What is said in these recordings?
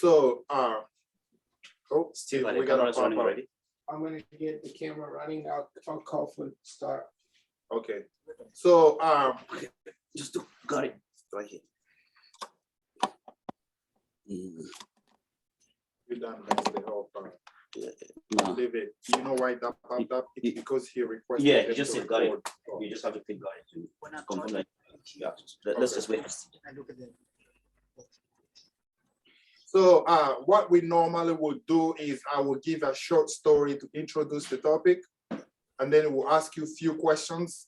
So, Still, we got a running pop up. already. I'm gonna get the camera running. I'll call for start. Okay. So, Just got it right here. you done messed the whole time. No. Leave it. You know why that popped up? It's because he requested. Yeah, them he just to said got it. record. You just have to click got it to When I'm confirm talking, that. Yeah. Let's Okay. just wait. I look at them. So what we normally would do is I will give a short story to introduce the topic, and then we'll ask you a few questions,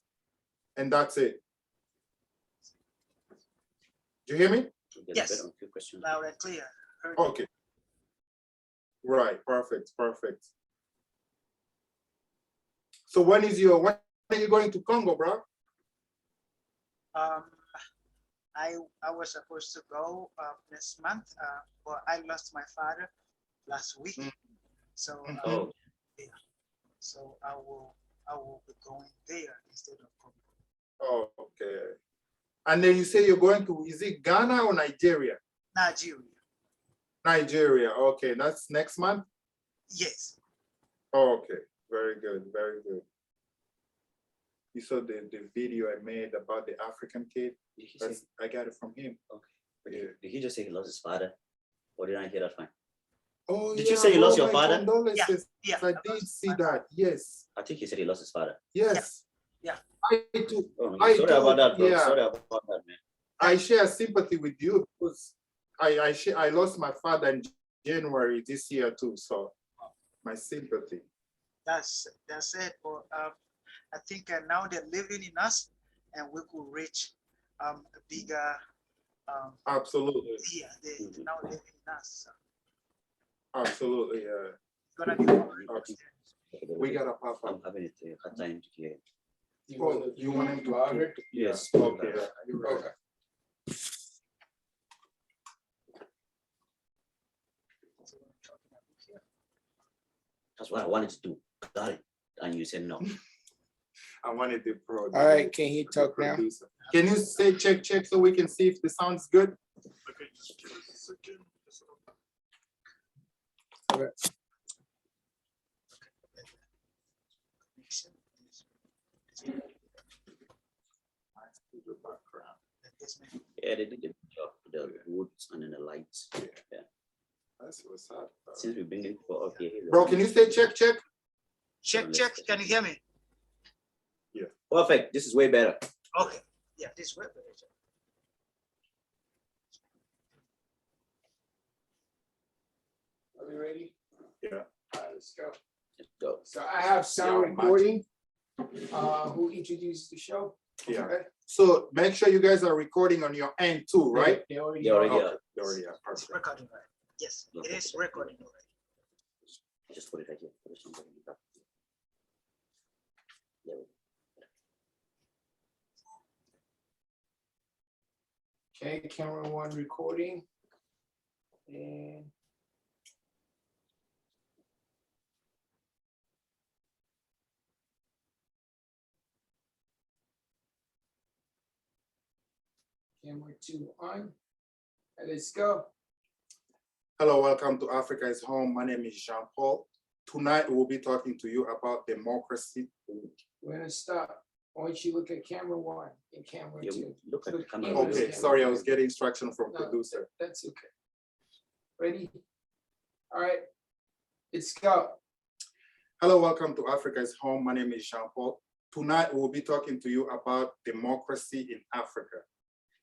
and that's it. Do you hear me? Yes. Question. Loud and clear. Heard. Okay. Right, perfect, perfect. So when are you going to Congo, bro? I was supposed to go next month, but I lost my father last week. So Oh, yeah. So I will be going there instead of Congo. Oh, okay. And then you say you're going to, is it Ghana or Nigeria? Nigeria. Nigeria, okay, that's next month? Yes. Oh, okay, very good, very good. You saw the video I made about the African kid? I got it from him. okay. Did he just say he lost his father? Or did I hear that fine? Oh, Did you say you lost your father? Condolences. Yeah. I did see that, yes, I think he said he lost his father. yes. Yeah. I do. Oh, I sorry do, about that, bro. yeah. Sorry about that, man. I share sympathy with you because I lost my father in January this year too, so my sympathy. That's it. But I think now they're living in us, and we could reach a bigger. Absolutely, Yeah, they now living in us. So absolutely, yeah. it's gonna be more. We gotta pop I'm up. having it a hard time to hear. Oh, you want him to louder? Yes. Okay, you're right. Okay. That's what I wanted to do. Got it. And you said no. I wanted the pro. All right, can he talk now? Producer. Can you say check so we can see if the sound's good? Okay, just give us a second. Okay. Yeah, they did a good job with the woods and then the lights. Yeah. That's what's up. Since we bring it for up here. Bro, can you say check? Check. Can you hear me? Perfect. This is way better. Okay. Yeah, this way. Are we ready? Yeah. All right, let's go. Let's go. So I have sound Yeah, recording. Who introduced the show? Yeah. Okay. So make sure you guys are recording on your end too, right? They already They already are. are. Okay, they already are. It's Perfect. recording, right? Yes, it is recording already. Just put it right here. Put it somewhere in the back. There we go. Okay, camera one recording. And camera two on. And let's go. Hello, welcome to Africa is Home. My name is Jean-Paul. Tonight we'll be talking to you about democracy. We're gonna stop. Why don't you look at camera one and camera Yeah, two? look at the camera. in Okay, the sorry, I camera. was getting instruction from No, producer. That's okay. Ready? All right, let's go. Hello, welcome to Africa is Home. My name is Jean-Paul. Tonight we'll be talking to you about democracy in Africa.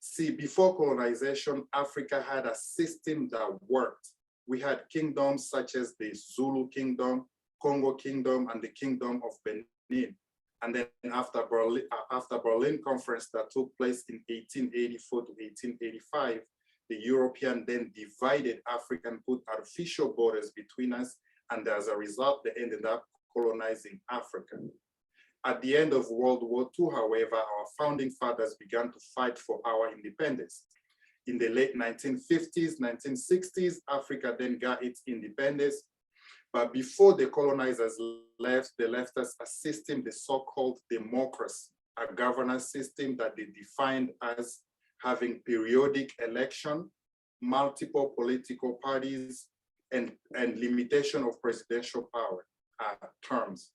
See, before colonization, Africa had a system that worked. We had kingdoms such as the Zulu Kingdom, Congo Kingdom, and the Kingdom of Benin. And then after Berlin Conference that took place in 1884 to 1885, the European then divided Africa and put artificial borders between us. And as a result, they ended up colonizing Africa. At the end of World War II, however, our founding fathers began to fight for our independence. In the late 1950s, 1960s, Africa then got its independence. But before the colonizers left, they left us a system, the so-called democracy, a governance system that they defined as having periodic election, multiple political parties, and limitation of presidential power terms.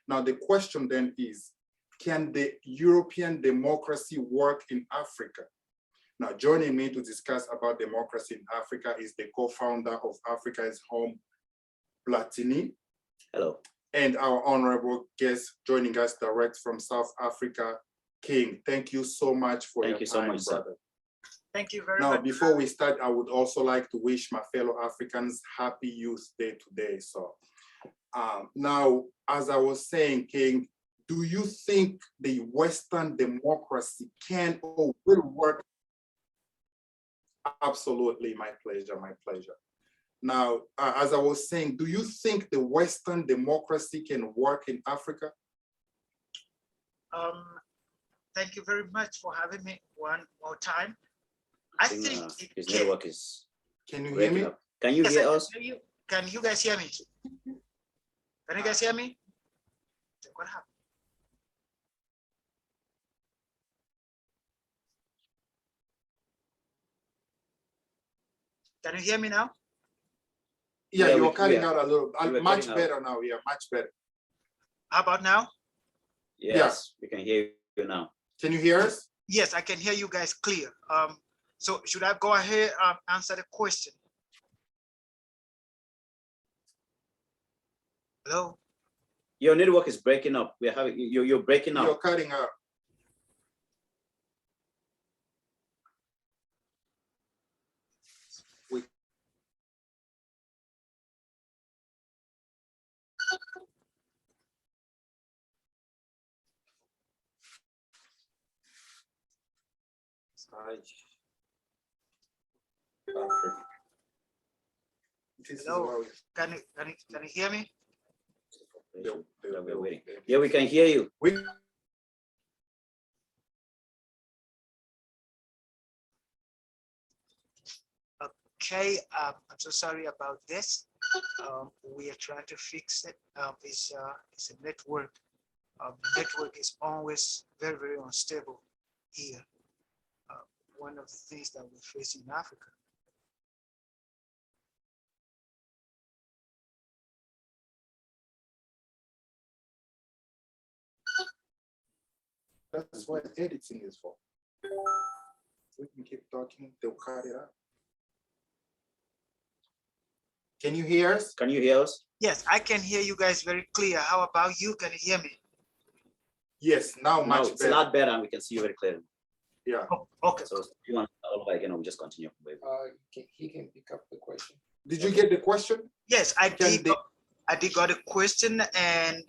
Now, the question then is, can the European democracy work in Africa? Now, joining me to discuss about democracy in Africa is the co-founder of Africa is Home, Platini. Hello. And our honorable guest joining us direct from South Africa, King. Thank you so much for your time, so much, brother. Thank you very Now, much. before we start, I would also like to wish my fellow Africans happy Youth Day today. So now, as I was saying, King, do you think the Western democracy can or will work? Absolutely, my pleasure, my pleasure. Now, as I was saying, do you think the Western democracy can work in Africa? Thank you very much for having me one more time. I think his it can. network is. Can you hear me? Up. Can you Yes, hear I can us? hear you. Can you guys hear me? Can you guys hear me? What happened? Can you hear me now? Yeah, Yeah, you're cutting out a little, were much cutting out. better now. Yeah, much better. How about now? Yes, we can hear you now. Can you hear us? Yes, I can hear you guys clear. So should I go ahead and answer the question? Hello? Your network is breaking up. We're having you're breaking You're up. cutting out. Hello? Can you hear me? We're waiting. Yeah, we can hear you. Okay, I'm so sorry about this. We are trying to fix it. It's a network. The network is always very, very unstable here. One of the things that we face in Africa. That's what editing is for. We can keep talking, they'll cut it out. Can you hear us? Can you hear us? Yes, I can hear you guys very clear. How about you? Can you hear me? Yes, now No, much it's better. a lot better, and we can see you very clearly. Yeah. Oh, okay. So if you want to all over again, we'll just continue. He can pick up the question. Did you get the question? Yes, I Can did. they- I did got a question, and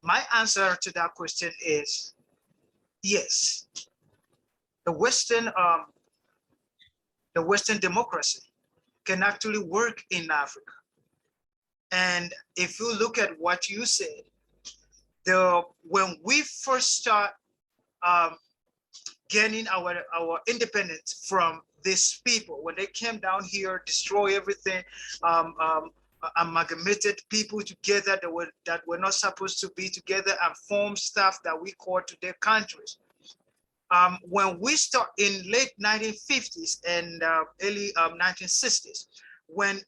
my answer to that question is yes. The Western democracy can actually work in Africa. And if you look at what you said, when we first start gaining our independence from these people, when they came down here, destroy everything, amalgamated people together that were not supposed to be together and form stuff that we call today countries. When we start in late 1950s and early 1960s, when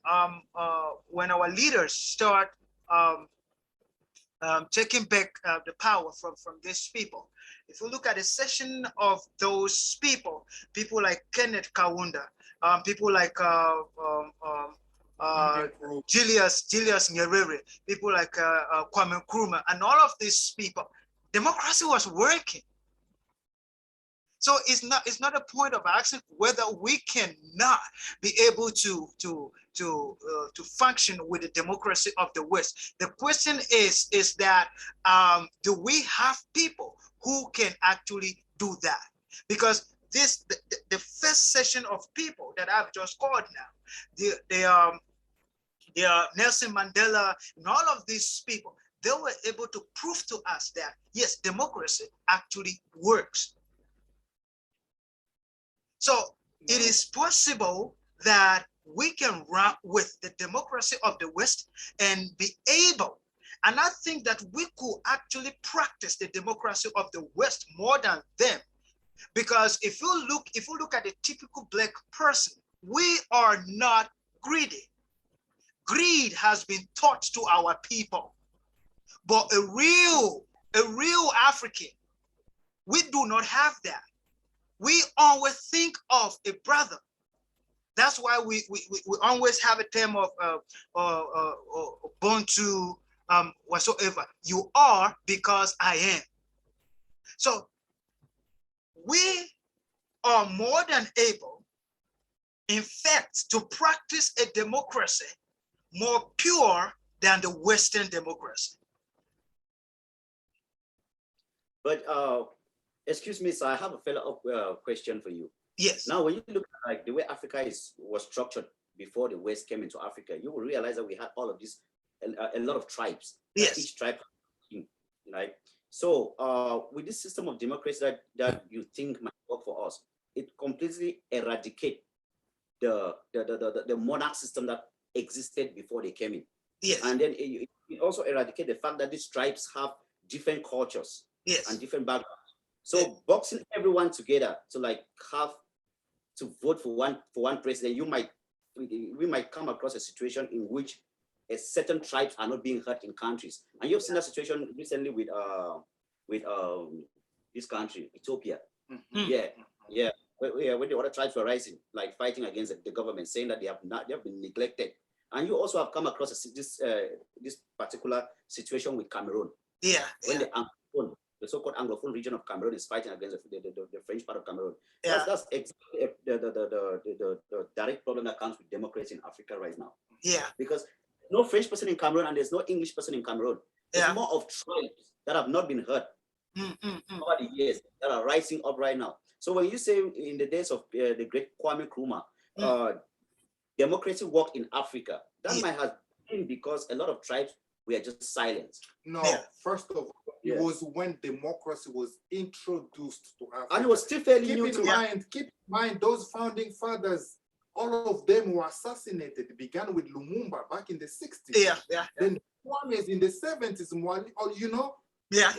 our leaders start taking back the power from these people. If you look at the session of those people like Kenneth Kaunda, people like Julius Nyerere, people like Kwame Nkrumah, and all of these people, democracy was working. So it's not a point of asking whether we cannot be able to function with the democracy of the West. The question is that do we have people who can actually do that? Because the first session of people that I've just called now, the Nelson Mandela and all of these people, they were able to prove to us that yes, democracy actually works. So it is possible that we can run with the democracy of the West and be able, and I think that we could actually practice the democracy of the West more than them Because if you look at a typical black person, we are not greedy. Greed has been taught to our people. But a real African, we do not have that. We always think of a brother. That's why we always have a term of born to whatsoever. You are because I am. So we are more than able, in fact, to practice a democracy more pure than the Western democracy. But excuse me, sir, I have a follow-up question for you. Yes. Now, when you look at like the way Africa was structured before the West came into Africa, you will realize that we had all of this, a lot of tribes. Yes. Each tribe, right? So with this system of democracy that you think might work for us, it completely eradicates the monarch system that existed before they came in. Yes. And then it also eradicates the fact that these tribes have different cultures. Yes. And different backgrounds. So boxing everyone together to like have to vote for one president, we might come across a situation in which a certain tribes are not being heard in countries. And you've seen that situation recently with this country, Ethiopia. Mm-hmm. Yeah. When the other tribes were rising, like fighting against the government, saying that they have been neglected. And you also have come across this particular situation with Cameroon. Yeah. When the so-called Anglophone region of Cameroon is fighting against the French part of Cameroon. Yeah. That's exactly the direct problem that comes with democracy in Africa right now. Yeah. Because no French person in Cameroon and there's no English person in Cameroon. There's more of tribes that have not been heard over the years that are rising up right now. So when you say in the days of the great Kwame Nkrumah, democracy worked in Africa, that might have been because a lot of tribes were just silenced. No, first of all, it was when democracy was introduced to Africa. And it was still fairly Keep new in mind, those founding fathers, all of them were assassinated. It began with Lumumba back in the 60s. Then Kwame is in the 70s, you know? Yeah.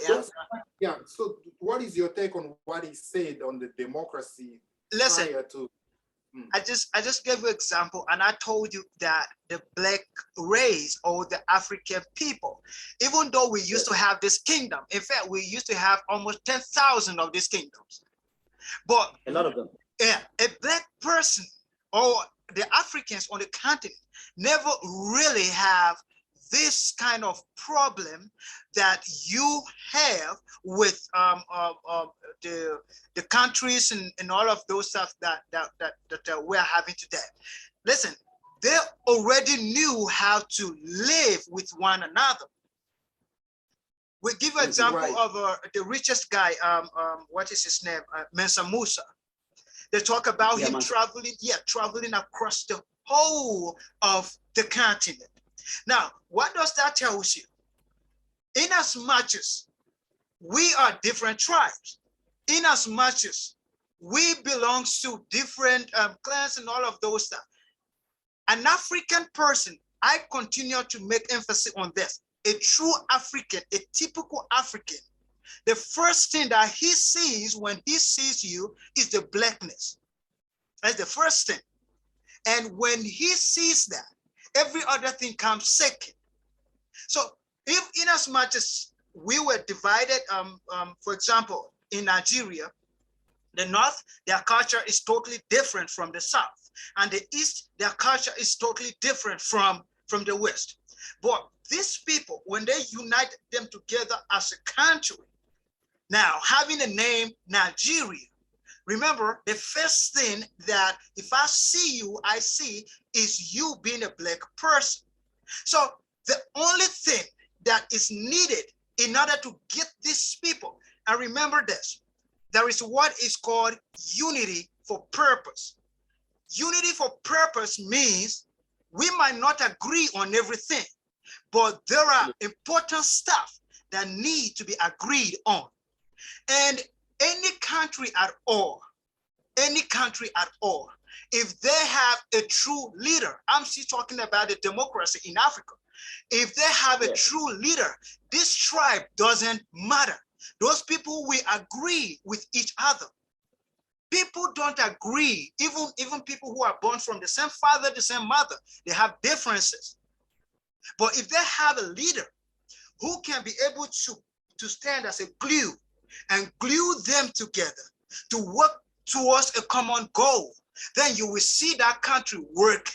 So what is your take on what he said on the democracy? Listen, prior to I just gave you an example, and I told you that the black race or the African people, even though we used to have this kingdom, in fact, we used to have almost 10,000 of these kingdoms. But a lot of them. Yeah, a black person or the Africans on the continent never really have this kind of problem that you have with the countries and all of those stuff that we're having today. Listen, they already knew how to live with one another. We give an example of the richest guy, what is his name? Mansa Musa. They talk about him traveling across the whole of the continent. Now, what does that tell you? In as much as we are different tribes, in as much as we belong to different clans and all of those stuff, an African person, I continue to make emphasis on this, a true African, a typical African, the first thing that he sees when he sees you is the blackness. That's the first thing. And when he sees that, every other thing comes second. So if in as much as we were divided, for example, in Nigeria, the North, their culture is totally different from the South. And the East, their culture is totally different from the West. But these people, when they unite them together as a country, now having the name Nigeria, remember, the first thing that if I see you, I see is you being a black person. So the only thing that is needed in order to get these people, and remember this, there is what is called unity for purpose. Unity for purpose means we might not agree on everything, but there are important stuff that need to be agreed on. And any country at all, if they have a true leader, I'm still talking about the democracy in Africa. If they have a true leader, this tribe doesn't matter. Those people will agree with each other. People don't agree. Even people who are born from the same father, the same mother, they have differences. But if they have a leader who can be able to stand as a glue and glue them together to work towards a common goal, then you will see that country work.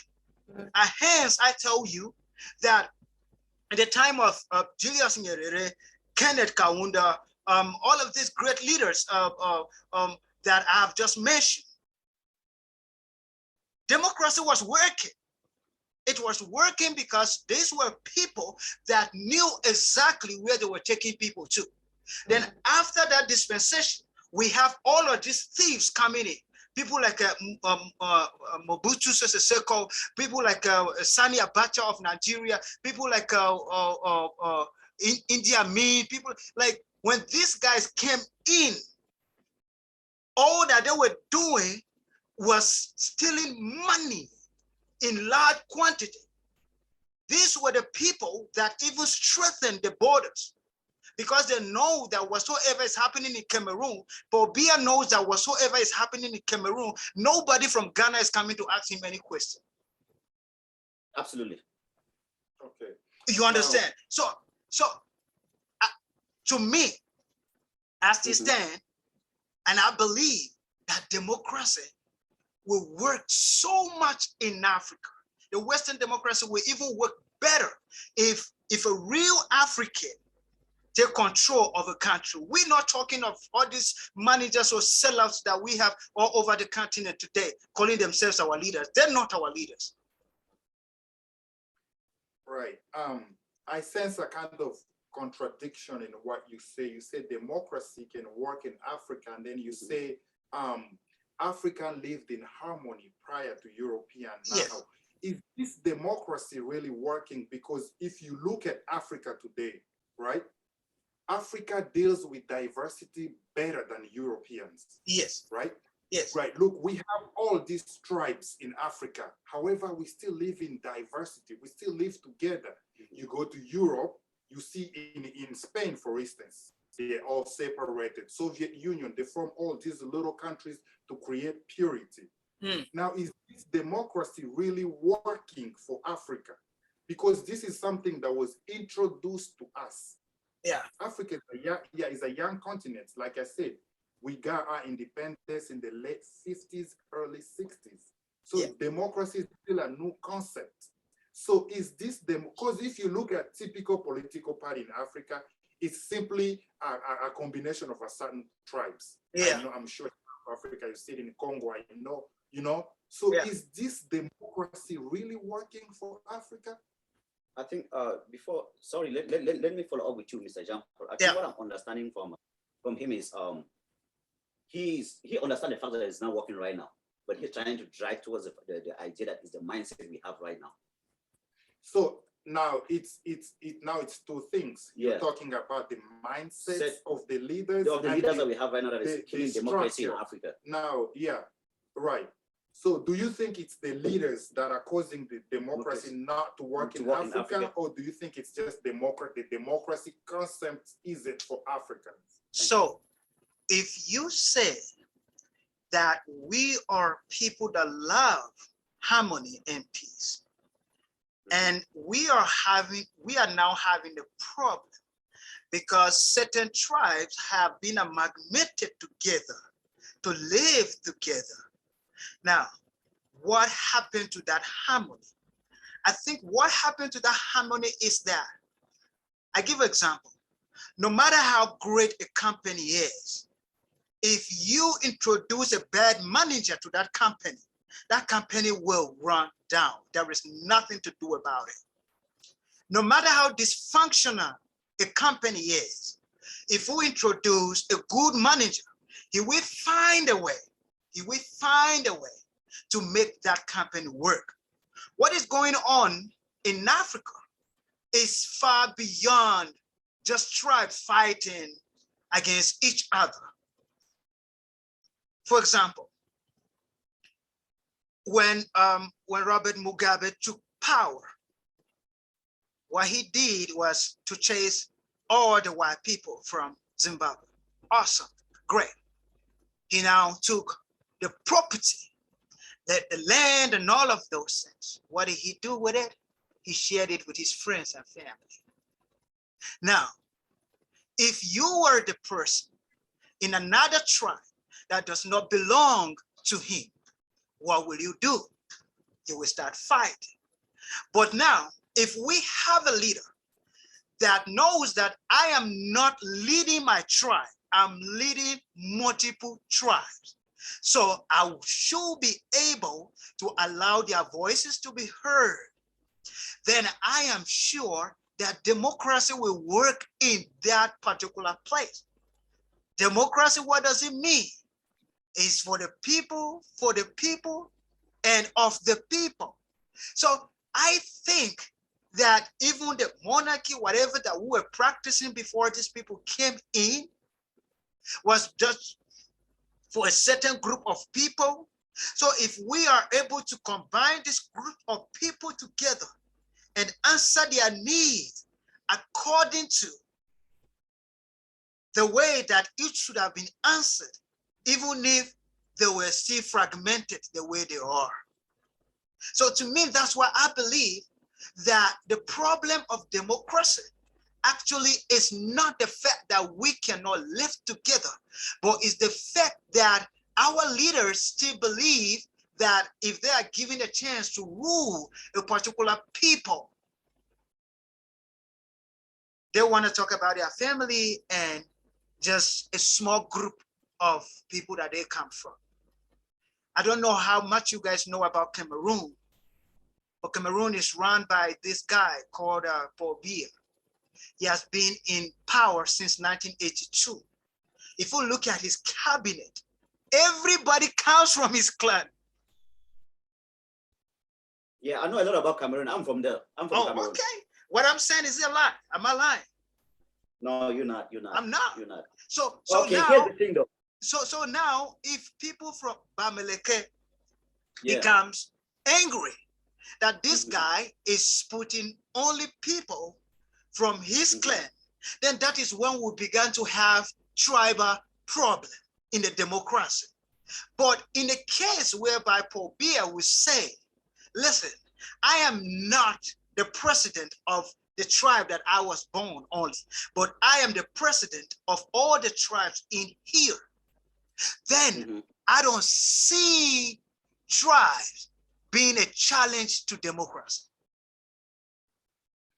And hence, I tell you that at the time of Julius Nyerere, Kenneth Kaunda, all of these great leaders that I have just mentioned, democracy was working. It was working because these were people that knew exactly where they were taking people to. Then after that dispensation, we have all of these thieves coming in. People like Mobutu Sese Seko, people like Sani Abacha of Nigeria, people like India Amin, people like, when these guys came in, all that they were doing was stealing money in large quantity. These were the people that even strengthened the borders, because they know that whatsoever is happening in Cameroon, Paul Biya knows that whatsoever is happening in Cameroon, nobody from Ghana is coming to ask him any question. Absolutely. Okay. You understand? So to me, as they stand, and I believe that democracy will work so much in Africa. The Western democracy will even work better if a real African take control of a country. We're not talking of all these managers or sellouts that we have all over the continent today, calling themselves our leaders. They're not our leaders. Right. I sense a kind of contradiction in what you say. You say democracy can work in Africa, and then you say Africa lived in harmony prior to European. Now, yes. Is this democracy really working? Because if you look at Africa today, right, Africa deals with diversity better than Europeans. Yes. Right? Yes. Right. Look, we have all these tribes in Africa. However, we still live in diversity. We still live together. You go to Europe, you see in Spain, for instance, they're all separated. Soviet Union, they form all these little countries to create purity. Now, is this democracy really working for Africa? Because this is something that was introduced to us. Yeah. Africa is a young continent. Like I said, we got our independence in the late 50s, early 60s. So democracy is still a new concept. So is this because if you look at typical political party in Africa, it's simply a combination of a certain tribes. Yeah. I'm sure in Africa, you see it in Congo, you know. So is this democracy really working for Africa? I think before, sorry, let me follow up with you, Mr. Jean. I think what I'm understanding from him is he understands the fact that it's not working right now, but he's trying to drive towards the idea that is the mindset we have right now. So now it's two things. You're talking about the mindset of the leaders. Of the leaders that we have right now that is killing democracy in Africa. Now, right. So do you think it's the leaders that are causing the democracy not to work in Africa, or do you think it's just the democracy concept isn't for Africans? So if you say that we are people that love harmony and peace, and we are now having a problem because certain tribes have been amalgamated together to live together. Now, what happened to that harmony? I think what happened to that harmony is that, I give an example. No matter how great a company is, if you introduce a bad manager to that company will run down. There is nothing to do about it. No matter how dysfunctional a company is, if we introduce a good manager, he will find a way. He will find a way to make that company work. What is going on in Africa is far beyond just tribes fighting against each other. For example, when Robert Mugabe took power, what he did was to chase all the white people from Zimbabwe. Awesome, great. He now took the property, the land and all of those things. What did he do with it? He shared it with his friends and family. Now, if you were the person in another tribe that does not belong to him, what will you do? You will start fighting. But now, if we have a leader that knows that I am not leading my tribe, I'm leading multiple tribes. So I should be able to allow their voices to be heard. Then I am sure that democracy will work in that particular place. Democracy, what does it mean? It's for the people, and of the people. So I think that even the monarchy, whatever that we were practicing before these people came in, was just for a certain group of people. So if we are able to combine this group of people together and answer their needs according to the way that it should have been answered, even if they were still fragmented the way they are. So to me, that's why I believe that the problem of democracy actually is not the fact that we cannot live together, but it's the fact that our leaders still believe that if they are given a chance to rule a particular people, they want to talk about their family and just a small group of people that they come from. I don't know how much you guys know about Cameroon, but Cameroon is run by this guy called Paul Biya. He has been in power since 1982. If you look at his cabinet, everybody comes from his clan. Yeah, I know a lot about Cameroon. I'm from there. I'm from Cameroon. Okay. What I'm saying is a lie. Am I lying? No, you're not. You're not. I'm not. You're not. So okay, now, here's the thing though. So now, if people from Bamileke Yeah. becomes angry that this guy is putting only people from his clan, then that is when we began to have tribal problem in the democracy. But in a case whereby Paul Biya will say, listen, I am not the president of the tribe that I was born only, but I am the president of all the tribes in here. Then I don't see tribes being a challenge to democracy.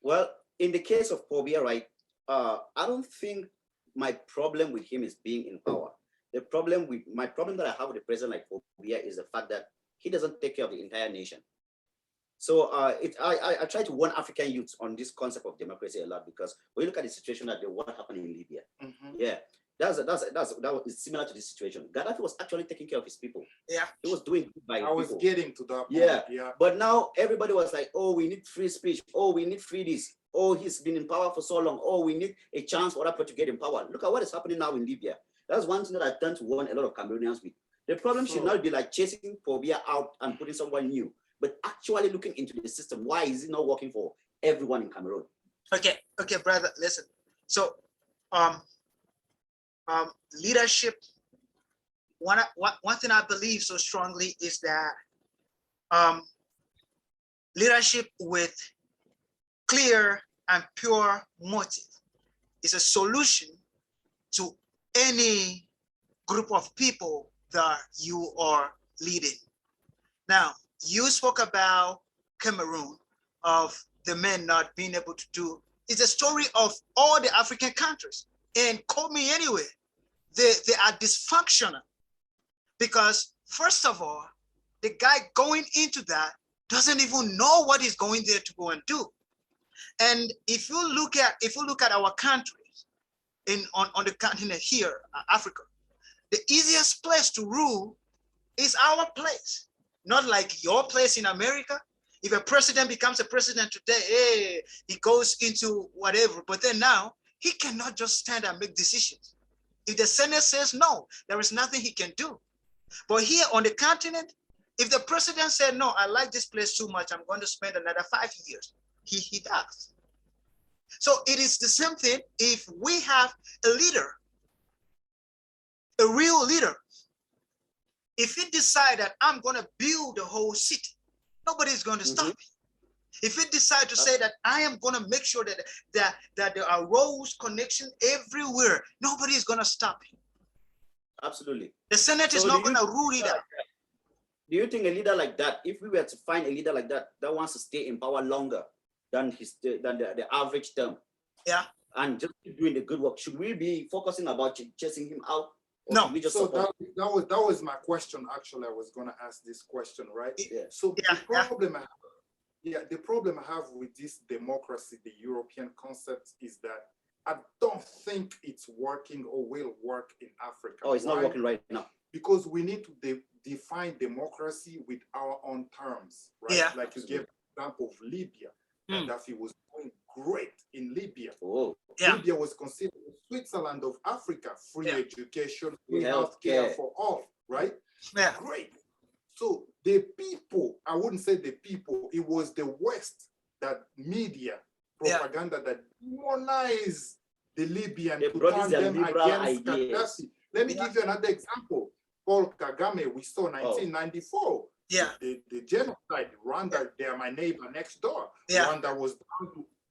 Well, in the case of Paul Biya, right, I don't think my problem with him is being in power. My problem that I have with the president like Paul Biya is the fact that he doesn't take care of the entire nation. So I try to warn African youths on this concept of democracy a lot, because when you look at the situation that what happened in Libya, yeah, that was similar to this situation. Gaddafi was actually taking care of his people. Yeah, he was doing good by I was people. getting to that point. Yeah, but now everybody was like, oh, we need free speech. Oh, we need free this. Oh, he's been in power for so long. Oh, we need a chance for Africa to get in power. Look at what is happening now in Libya. That's one thing that I tend to warn a lot of Cameroonians with. The problem should not be like chasing Paul Biya out and putting someone new, but actually looking into the system. Why is it not working for everyone in Cameroon? Okay, brother, listen. So, leadership. One thing I believe so strongly is that leadership with clear and pure motive is a solution to any group of people that you are leading. Now, you spoke about Cameroon, of the men not being able to do. It's a story of all the African countries. And call me anyway, they are dysfunctional. Because first of all, the guy going into that doesn't even know what he's going there to go and do. And if you look at our countries on the continent here, Africa, the easiest place to rule is our place, not like your place in America. If a president becomes a president today, hey, he goes into whatever, but then now he cannot just stand and make decisions. If the Senate says no, there is nothing he can do. But here on the continent, if the president said, no, I like this place too much, I'm going to spend another 5 years, he does. So it is the same thing if we have a leader, a real leader if he decide that I'm going to build the whole city, nobody's going to stop him. If he decide to say that I am going to make sure that there are roads connection everywhere, nobody is going to stop him. Absolutely. The Senate is not going to rule it out. Do you think a leader like that, if we were to find a leader like that wants to stay in power longer than the average term, and just keep doing the good work, should we be focusing about chasing him out? No. We just so that was my question. Actually, I was going to ask this question, right? So the problem I have with this democracy, the European concept, is that I don't think it's working or will work in Africa. Oh, it's not working right now. Because we need to define democracy with our own terms, right? Yeah. Like you gave the example of Libya. Gaddafi was doing great in Libya. Oh. Yeah. Libya was considered the Switzerland of Africa, free education, free Healthcare healthcare for all, right? Yeah. Great. So the people, I wouldn't say the people, it was the West, that media, propaganda that demonized the Libyan to turn them against Gaddafi. Let me give you another example. Paul Kagame, we saw 1994. Yeah. The genocide, Rwanda, they are my neighbor next door. Yeah. Rwanda was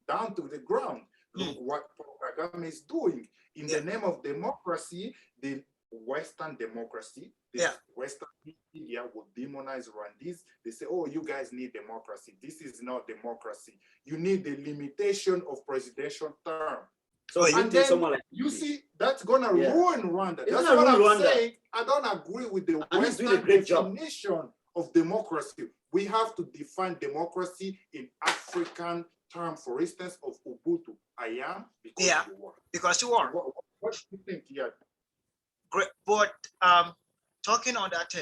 down to the ground. Look what Paul Kagame is doing. In the name of democracy, the Western democracy, the Western media will demonize Rwandese. They say, oh, you guys need democracy. This is not democracy. You need the limitation of presidential term. So and then someone like you see, that's gonna ruin Rwanda. That's what I'm saying. I don't agree with the Western definition of democracy. We have to define democracy in African term, for instance, of Ubuntu. I am because you are. Because you are. What do you think? Yeah. Great. But talking on that,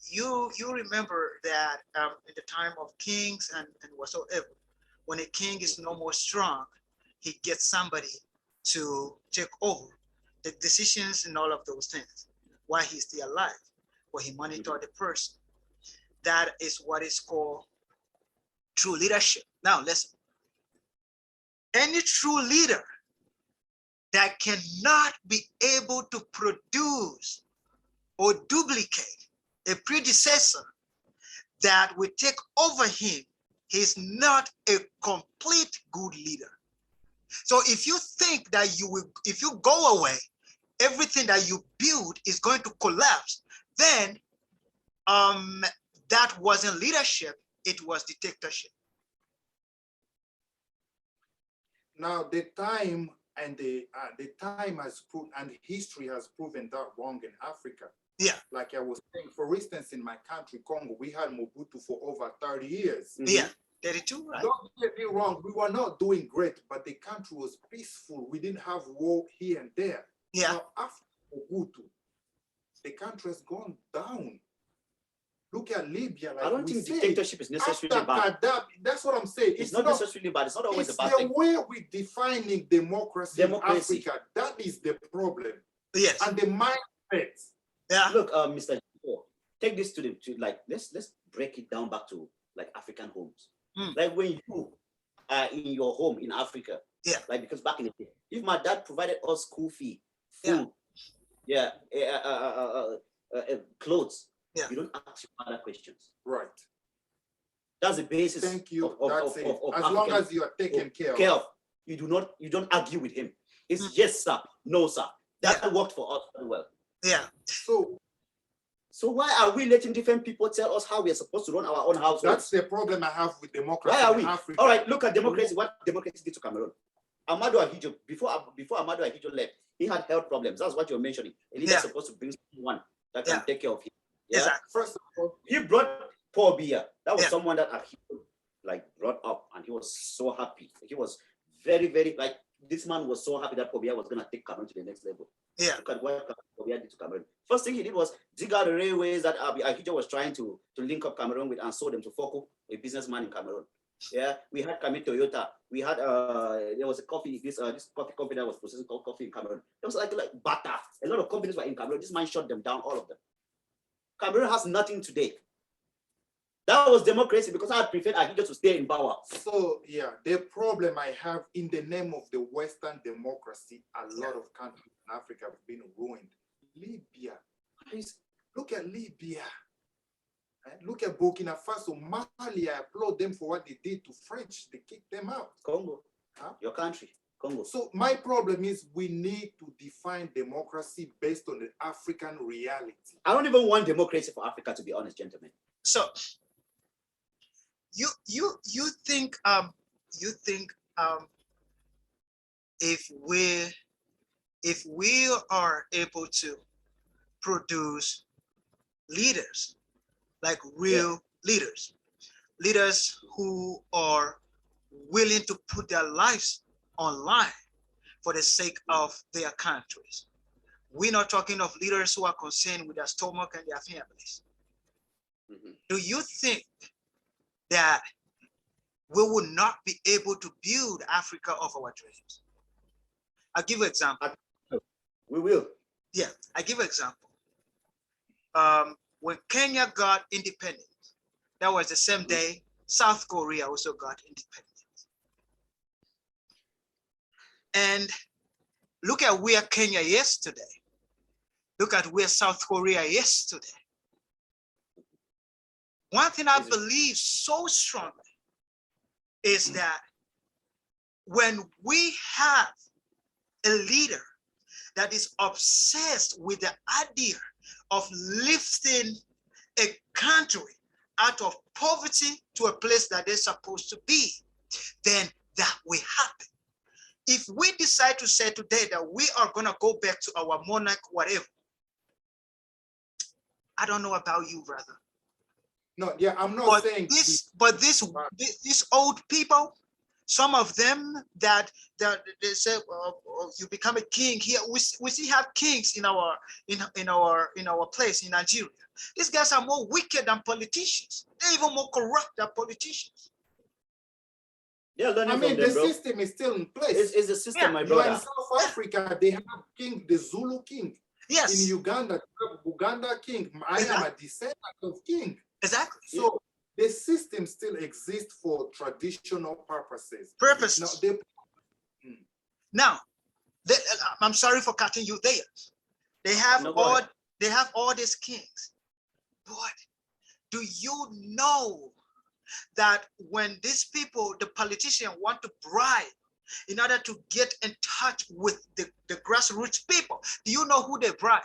you remember that in the time of kings and whatsoever, when a king is no more strong, he gets somebody to take over the decisions and all of those things while he's still alive, where he monitor the person. That is what is called true leadership. Now listen, any true leader that cannot be able to produce or duplicate a predecessor that will take over him, he's not a complete good leader. So if you think that if you go away, everything that you build is going to collapse, then that wasn't leadership, it was dictatorship. Now the time and the time has proved, and history has proven that wrong in Africa. Yeah. Like I was saying, for instance, in my country, Congo, we had Mobutu for over 30 years. Yeah. 32, right? Don't get me wrong, we were not doing great, but the country was peaceful. We didn't have war here and there. Yeah. Now, after Mobutu, the country has gone down. Look at Libya. Like I don't think dictatorship is necessarily bad. That's what I'm saying. It's not necessarily bad. It's not always a bad thing. It's the way we're defining democracy in Africa. That is the problem. Yes. And the mindset. Yeah. Look, Mr. Take this to like let's break it down back to like African homes. Like when you are in your home in Africa, like because back in the day, if my dad provided us school fee, food, clothes, you don't ask other questions. Right. That's the basis. Thank you. Of as long as you are taken care of. You don't argue with him. It's yes, sir, no, sir. That worked for us very well. Yeah. So why are we letting different people tell us how we are supposed to run our own household? That's the problem I have with democracy. Why are we? In Africa. All right, look at democracy. What democracy did to Cameroon? Amadou Ahidjo, before Amadou Ahidjo left, he had health problems. That's what you're mentioning. A leader is supposed to bring someone that can take care of him. Yeah. Exactly. First of all, he brought Paul Biya. That was someone that Ahidjo like brought up, and he was so happy. He was very, very like this man was so happy that Paul Biya was gonna take Cameroon to the next level. Yeah. Look at what Paul Biya did to Cameroon. First thing he did was dig out the railways that Ahidjo was trying to link up Cameroon with and sold them to Foko, a businessman in Cameroon. Yeah, we had Kami Toyota. We had there was a coffee this coffee company that was processing coffee in Cameroon. There was like Bata. A lot of companies were in Cameroon. This man shut them down, all of them. Cameroon has nothing today. That was democracy because I preferred Ahidjo to stay in power. So yeah, the problem I have in the name of the Western democracy, a lot of countries in Africa have been ruined. Libya, Look at Libya. Look at Burkina Faso, Mali. I applaud them for what they did to French. They kicked them out. Congo, your country, Congo. So my problem is we need to define democracy based on the African reality. I don't even want democracy for Africa, to be honest, gentlemen. So you think if we are able to produce leaders, like real leaders who are willing to put their lives online for the sake of their countries. We're not talking of leaders who are concerned with their stomach and their families. Do you think that we will not be able to build Africa of our dreams? I'll give you an example. We will. Yeah, I give an example. When Kenya got independence, that was the same day South Korea also got independence. And look at where Kenya is today. Look at where South Korea is today. One thing I believe so strongly is that when we have a leader that is obsessed with the idea of lifting a country out of poverty to a place that they're supposed to be, then that will happen. If we decide to say today that we are going to go back to our monarch, whatever, I don't know about you, brother. No, yeah, I'm not saying this, but these old people, some of them that they say you become a king here. We still have kings in our place in Nigeria. These guys are more wicked than politicians. They're even more corrupt than politicians. Yeah, I mean, the system is still in place. It's a system, my brother. In South Africa, they have king, the Zulu king. Yes. In Uganda, Uganda king. I am a descendant of king. Exactly. So the system still exists for traditional purposes. Now, I'm sorry for cutting you there. They have all these kings. But do you know that when these people, the politicians, want to bribe in order to get in touch with the grassroots people, do you know who they bribe?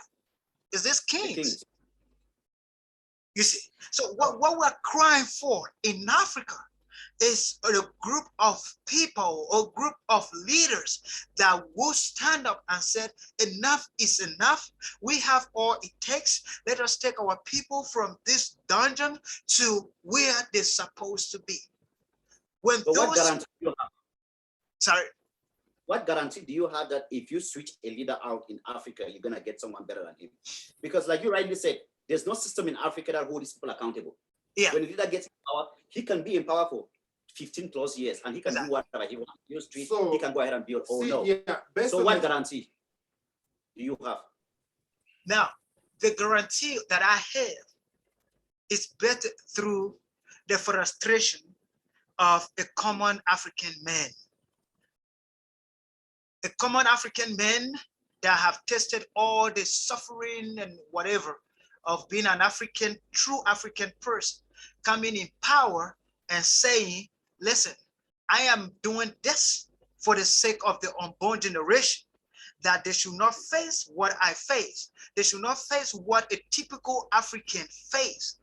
Is this kings? You see, so what we're crying for in Africa is a group of people or group of leaders that will stand up and say, enough is enough. We have all it takes. Let us take our people from this dungeon to where they're supposed to be. When so what guarantee do you have? Sorry? What guarantee do you have that if you switch a leader out in Africa, you're going to get someone better than him? Because like you rightly said, there's no system in Africa that holds people accountable. Yeah. When a leader gets in power, he can be in power for 15 plus years and he can do whatever he wants. He can go ahead and build. So what guarantee do you have? Now, the guarantee that I have is better through the frustration of a common African man. A common African man that have tasted all the suffering and whatever of being an African, true African person, coming in power and saying, listen, I am doing this for the sake of the unborn generation, that they should not face what I face. They should not face what a typical African face.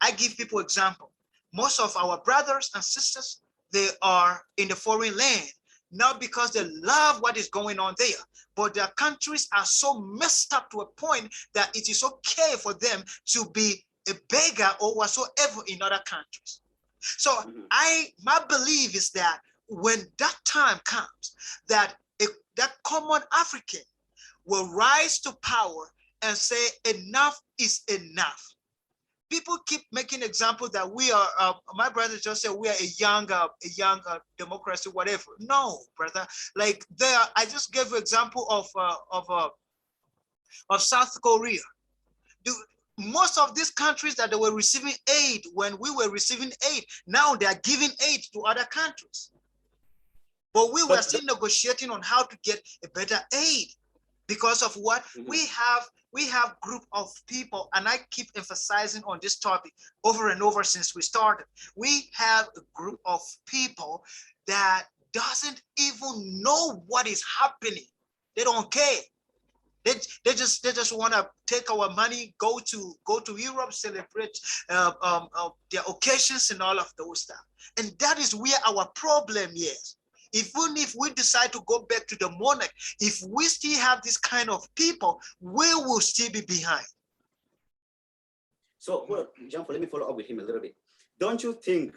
I give people example. Most of our brothers and sisters, they are in the foreign land, not because they love what is going on there, but their countries are so messed up to a point that it is okay for them to be a beggar or whatsoever in other countries. So my belief is that when that time comes, that that common African will rise to power and say enough is enough. People keep making examples that we are, my brother just said we are a young democracy, whatever. No, brother. Like I just gave an example of South Korea. Most of these countries that they were receiving aid when we were receiving aid, now they are giving aid to other countries. But we were still negotiating on how to get a better aid. Because of what? We have group of people, and I keep emphasizing on this topic over and over since we started. We have a group of people that doesn't even know what is happening. They don't care. They just want to take our money, go to Europe, celebrate their occasions and all of those stuff. And that is where our problem is. Even if we decide to go back to the monarch, if we still have this kind of people, we will still be behind. So, well, Jean-Paul, let me follow up with him a little bit. Don't you think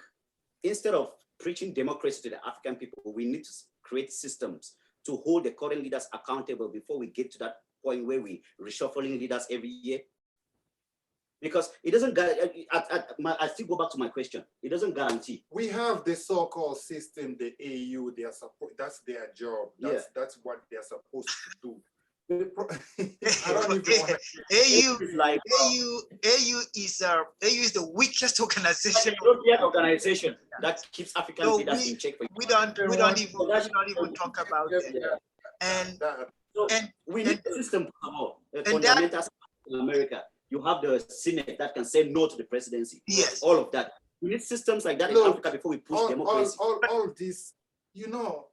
instead of preaching democracy to the African people, we need to create systems to hold the current leaders accountable before we get to that point where we reshuffling leaders every year? Because it doesn't, I still go back to my question. It doesn't guarantee. We have the so-called system, the AU, they are that's their job. That's what they're supposed to do. I don't even want AU is the weakest organization. European organization that keeps African leaders in check. We don't even talk about it. And we need a system to come out. Fundamentals in America. You have the Senate that can say no to the presidency. Yes. All of that. We need systems like that in Africa before we push democracy. All this, you know,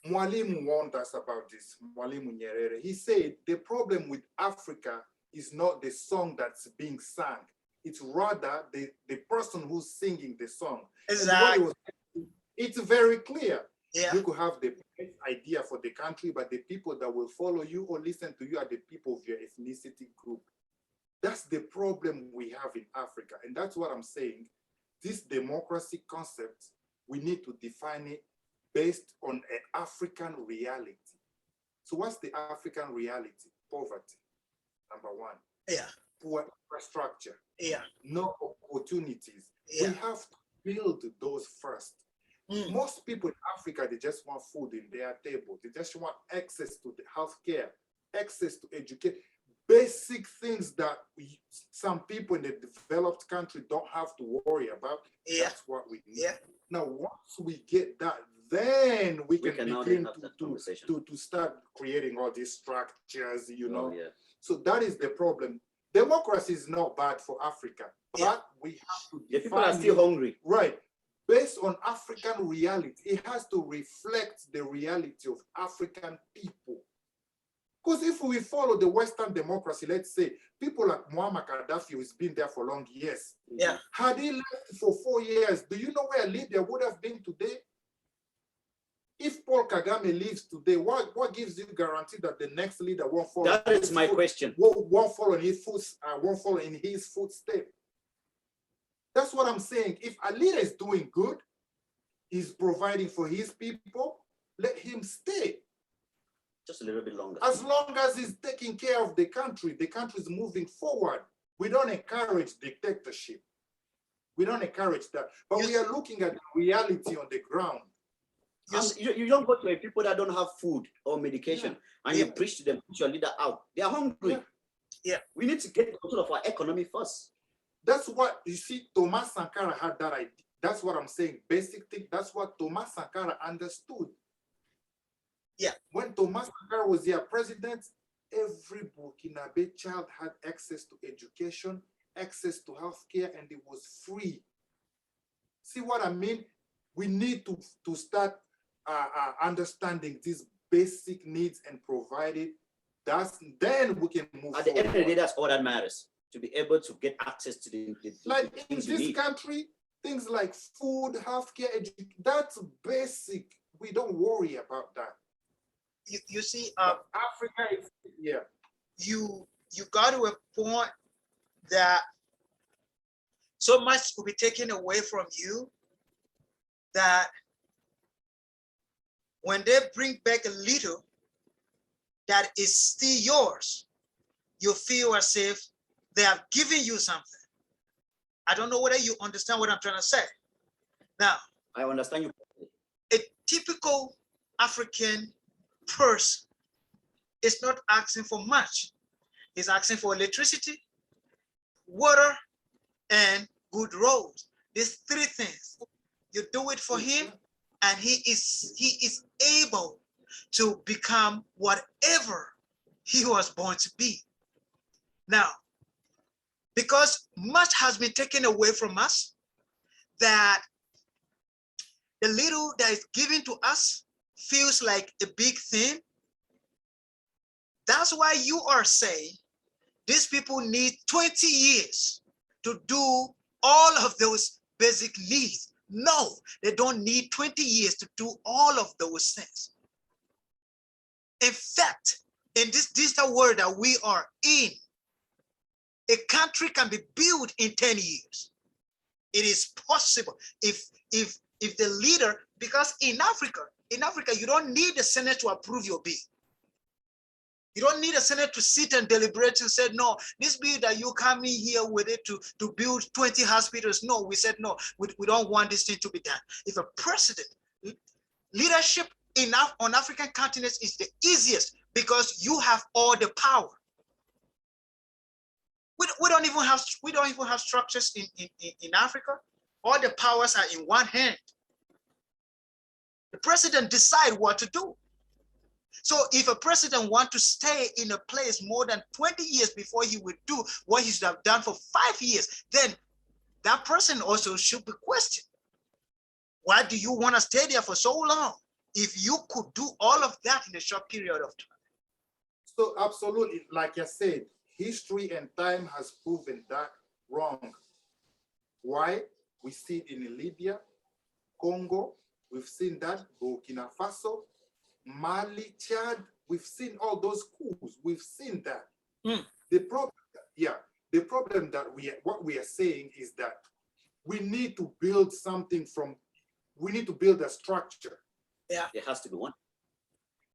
Mwalimu warned us about this. Mwalimu Nyerere. He said the problem with Africa is not the song that's being sung. It's rather the person who's singing the song. Exactly. It's very clear. Yeah. You could have the best idea for the country, but the people that will follow you or listen to you are the people of your ethnicity group. That's the problem we have in Africa. And that's what I'm saying. This democracy concept, we need to define it based on an African reality. So what's the African reality? Poverty, number one. Yeah. Poor infrastructure. Yeah. No opportunities. Yeah. We have to build those first. Most people in Africa, they just want food in their table. They just want access to the healthcare, access to education. Basic things that some people in the developed country don't have to worry about. Yeah. That's what we need. Yeah. Now, once we get that, then we can begin to start creating all these structures, you know. Yeah. So that is the problem. Democracy is not bad for Africa, but we have to define people are still hungry. Right. Based on African reality, it has to reflect the reality of African people. Because if we follow the Western democracy, let's say people like Muammar Gaddafi, who's been there for long years. Yeah. Had he left for 4 years, do you know where Libya would have been today? If Paul Kagame leaves today, what gives you guarantee that the next leader won't follow? That is my question. Won't follow in his footsteps. That's what I'm saying. If a leader is doing good, he's providing for his people, let him stay. Just a little bit longer. As long as he's taking care of the country is moving forward. We don't encourage dictatorship. We don't encourage that. But we are looking at reality on the ground. You don't go to a people that don't have food or medication and you preach to them, push your leader out. They are hungry. Yeah. We need to get control of our economy first. That's what, you see, Thomas Sankara had that idea. That's what I'm saying. Basic thing. That's what Thomas Sankara understood. Yeah. When Thomas Sankara was their president, every Burkinabe child had access to education, access to healthcare, and it was free. See what I mean? We need to start understanding these basic needs and provide it. Then we can move At the end of the day, forward. that's all that matters. To be able to get access to the Like in things you this need. country, things like food, healthcare, education, that's basic. We don't worry about that. You see, Africa is, you got to a point that so much will be taken away from you that when they bring back a little that is still yours, you feel as if they have given you something. I don't know whether you understand what I'm trying to say. Now, I understand you. a typical African person is not asking for much. He's asking for electricity, water, and good roads. These three things. You do it for him, and he is able to become whatever he was born to be. Now, because much has been taken away from us, that the little that is given to us feels like a big thing. That's why you are saying these people need 20 years to do all of those basic needs. No, they don't need 20 years to do all of those things. In fact, in this digital world that we are in, a country can be built in 10 years. It is possible if the leader, because in Africa, you don't need the Senate to approve your bill. You don't need a Senate to sit and deliberate and say, no, this bill that you come in here with it to build 20 hospitals. No, we said, no, we don't want this thing to be done. If a president, leadership on African continents is the easiest because you have all the power. We don't even have structures in Africa. All the powers are in one hand. The president decides what to do. So if a president wants to stay in a place more than 20 years before he would do what he should have done for 5 years, then that person also should be questioned. Why do you want to stay there for so long if you could do all of that in a short period of time? So absolutely, like I said, history and time has proven that wrong. Why? We see it in Libya, Congo, we've seen that, Burkina Faso, Mali, Chad, we've seen all those coups, we've seen that. The problem that what we are saying is that we need to build something we need to build a structure. Yeah, there has to be one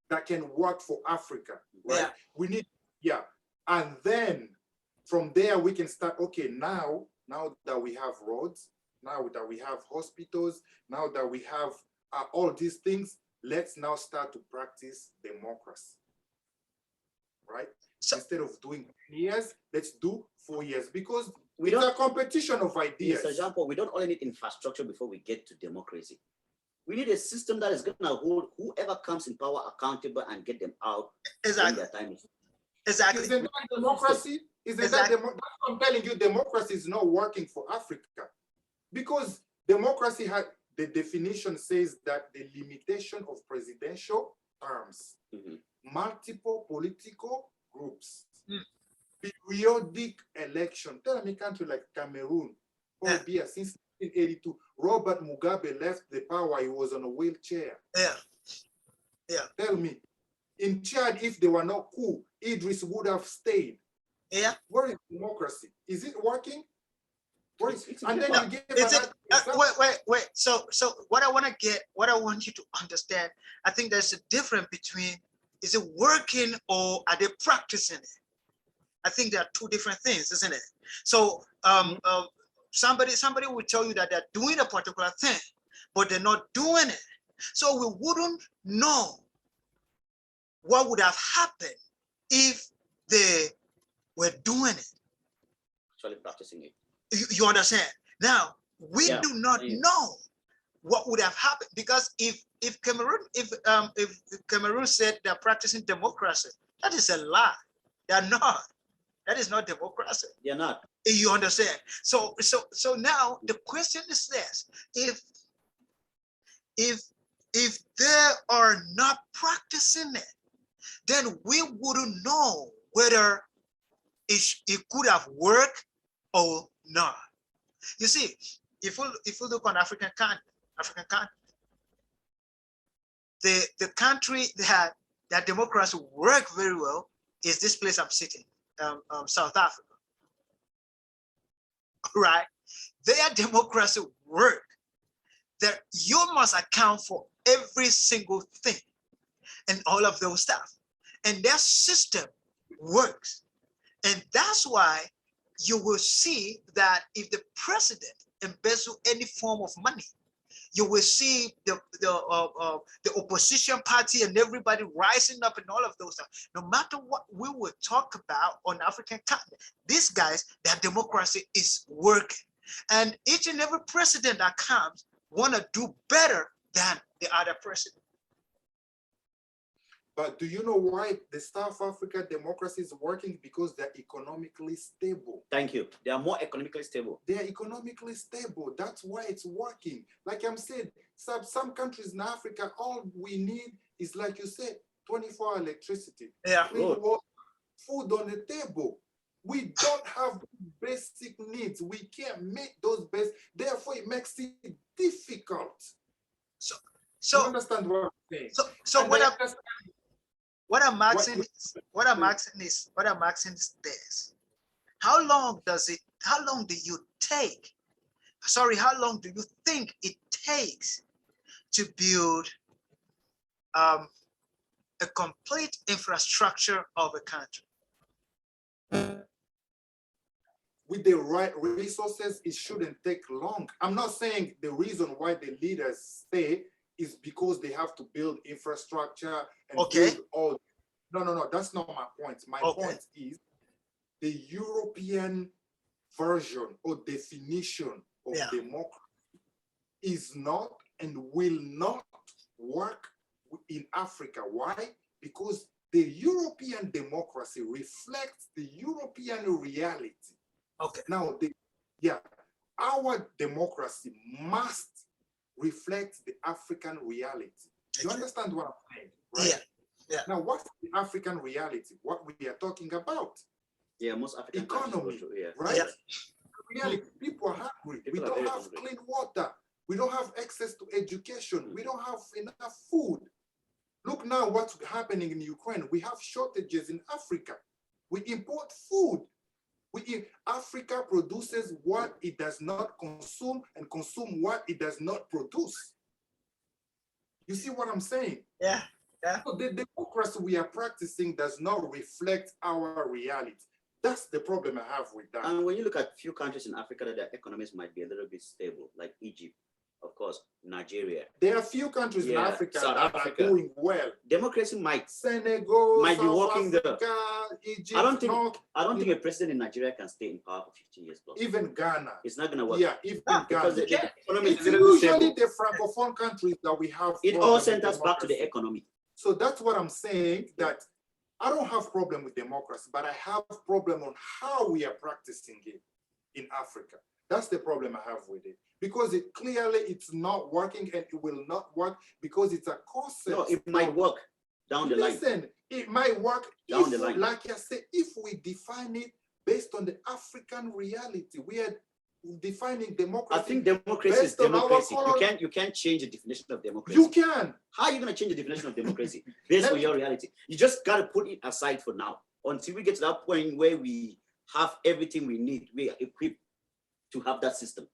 that can work for Africa, right? Yeah. We need, and then from there we can start, okay, now that we have roads, now that we have hospitals, now that we have all these things, let's now start to practice democracy, right? So instead of doing 10 years, let's do 4 years, because it's a competition of ideas. For example, we don't only need infrastructure before we get to democracy. We need a system that is going to hold whoever comes in power accountable and get them out. Exactly. When their time is. Exactly. Isn't that democracy? Isn't that I'm telling you, democracy is not working for Africa, because democracy has, the definition says that the limitation of presidential terms, multiple political groups, periodic election. Tell me, country like Cameroon, since 1982, Robert Mugabe left the power. He was on a wheelchair. Tell me, in Chad, if they were not coup, Idris would have stayed. Where is democracy? Is it working? And then you give wait. So what I want you to understand, I think there's a difference between, is it working or are they practicing it? I think there are two different things, isn't it? So somebody will tell you that they're doing a particular thing, but they're not doing it. So we wouldn't know what would have happened if they were doing it. Actually practicing it. You understand? Now, we do not know what would have happened, because if Cameroon said they're practicing democracy, that is a lie. They're not. That is not democracy. They're not. You understand? So now the question is this: if they are not practicing it, then we wouldn't know whether it could have worked or not. You see, if we look on African continent, the country that democracy worked very well is this place I'm sitting, South Africa. Right? Their democracy work. That you must account for every single thing and all of those stuff. And their system works. And that's why you will see that if the president embezzles any form of money, you will see the opposition party and everybody rising up and all of those stuff. No matter what we will talk about on African continent, these guys, their democracy is working. And each and every president that comes want to do better than the other president. But do you know why the South Africa democracy is working? Because they're economically stable. Thank you. They are more economically stable. They are economically stable. That's why it's working. Like I'm saying, some countries in Africa, all we need is, like you said, 24-hour electricity, clean water, food on the table. We don't have basic needs. We can't meet those basic. Therefore, it makes it difficult. So you understand what I'm saying? So what I'm asking is this: how long do you think it takes to build a complete infrastructure of a country? With the right resources, it shouldn't take long. I'm not saying the reason why the leaders stay is because they have to build infrastructure and build all. No, that's not my point. My point is the European version or definition of democracy is not and will not work in Africa. Why? Because the European democracy reflects the European reality. Now, our democracy must reflect the African reality. You understand what I'm saying, right? Yeah. Now, what's the African reality? What we are talking about? Most African economy, through, right? Reality, people are hungry. We don't have clean water. We don't have access to education. We don't have enough food. Look now what's happening in Ukraine. We have shortages in Africa. We import food. Africa produces what it does not consume and consume what it does not produce. You see what I'm saying? Yeah. So the democracy we are practicing does not reflect our reality. That's the problem I have with that. And when you look at few countries in Africa that their economies might be a little bit stable, like Egypt, of course, Nigeria. There are few countries in Africa South that Africa are doing well. Democracy might. Senegal, might be South working Africa, there. Egypt. I don't think a president in Nigeria can stay in power for 50 years plus. Even Ghana. It's not going to work. Yeah, even Ghana. Because the economy it's is a little usually stable. the francophone countries that we have. It all centers back to the economy. So that's what I'm saying, that I don't have problem with democracy, but I have problem on how we are practicing it in Africa. That's the problem I have with it. Because it's not working, and it will not work because it's a concept. No, it might work down the line. Listen, it might work down the line. Like I said, if we define it based on the African reality. We are defining democracy. I think democracy is democracy. You can't change the definition of democracy. You can. How are you going to change the definition of democracy based on your reality? You just got to put it aside for now until we get to that point where we have everything we need. We are equipped to have that system.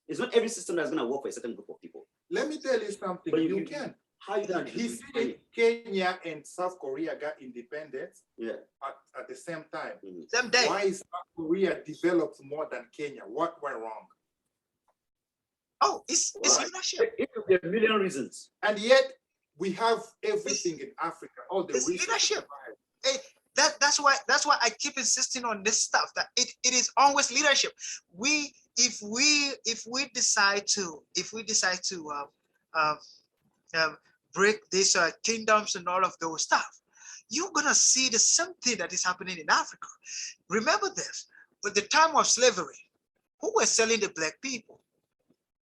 It's not every system that's going to work for a certain group of people. Let me tell you something. But you can. How are you going to do it? Kenya and South Korea got independence at the same time. Same day. Why is South Korea developed more than Kenya? What went wrong? Oh, it's leadership. It could be a million reasons. And yet we have everything in Africa. All the leadership. Hey, that's why I keep insisting on this stuff, that it is always leadership. If we decide to break these kingdoms and all of those stuff, you're gonna see the same thing that is happening in Africa. Remember this: at the time of slavery, who was selling the black people?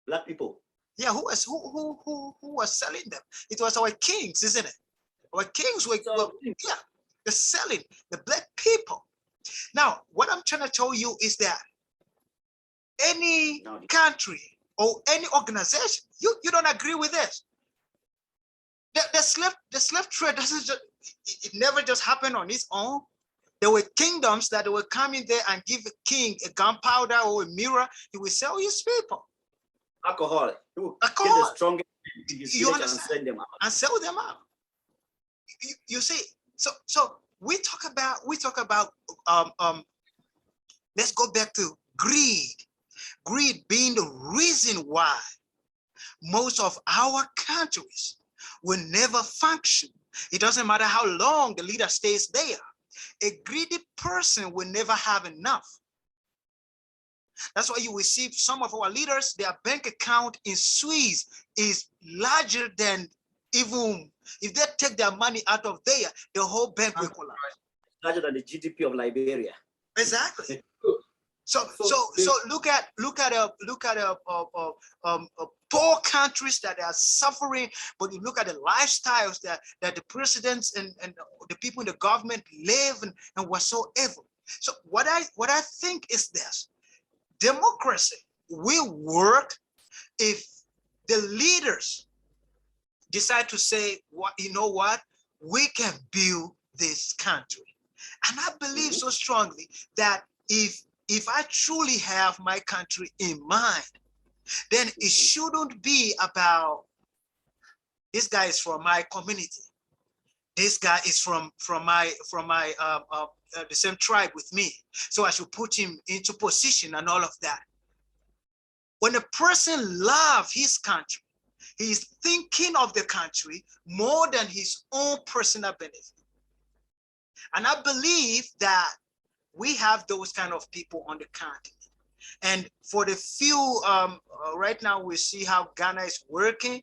Black people. Yeah, who was selling them? It was our kings, isn't it? Our kings were they're selling the black people. Now, what I'm trying to tell you is that any country or any organization, you don't agree with this. The slave trade it never just happened on its own. There were kingdoms that were coming there and give a king a gunpowder or a mirror. He will sell his people. Alcohol. Get the strongest and sell them out. You see, so we talk about let's go back to greed. Greed being the reason why most of our countries will never function. It doesn't matter how long the leader stays there. A greedy person will never have enough. That's why you will see some of our leaders, their bank account in Swiss is larger than even if they take their money out of there, the whole bank will collapse. Larger than the GDP of Liberia. Exactly. So look at poor countries that are suffering, but you look at the lifestyles that the presidents and the people in the government live and whatsoever. So what I think is this: democracy will work if the leaders decide to say, what, you know what, we can build this country. And I believe so strongly that if I truly have my country in mind, then it shouldn't be about this guy is from my community, this guy is from my the same tribe with me, so I should put him into position and all of that. When a person loves his country, he's thinking of the country more than his own personal benefit. And I believe that we have those kind of people on the continent. And for the few, right now we see how Ghana is working.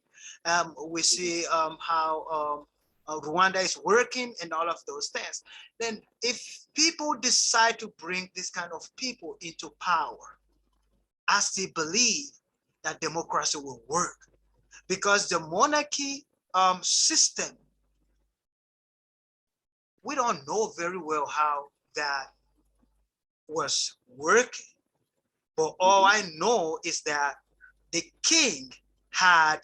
We see how Rwanda is working and all of those things. Then if people decide to bring this kind of people into power, I still believe that democracy will work, because the monarchy system, we don't know very well how that was working. But all I know is that the king had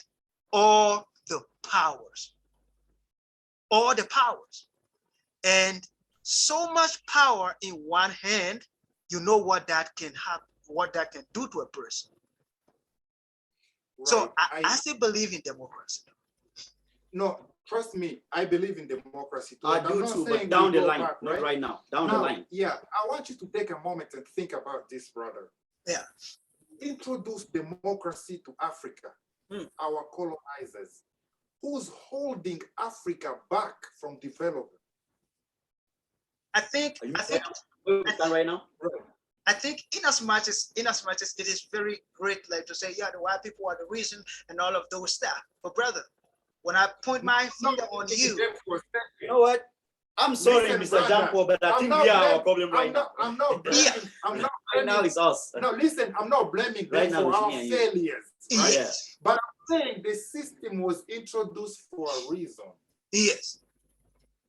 all the powers, and so much power in one hand. You know what that can happen, what that can do to a person. Right. So I still believe in democracy. No, trust me, I believe in democracy too. I do too, but down the line, not right now. Down the line. Yeah, I want you to take a moment and think about this, brother. Yeah. Introduce democracy to Africa, our colonizers. Who's holding Africa back from development? I think right now. Right. I think in as much as it is very great, like to say, yeah, the white people are the reason and all of those stuff. But brother, when I point my finger on you, you know what? I'm sorry, Mr. Jampo, but I think we are our problem right now. I'm not blaming. I'm not right now it's us. No, listen, I'm not blaming them for our failures. Right? Yeah. But I'm saying the system was introduced for a reason. Yes.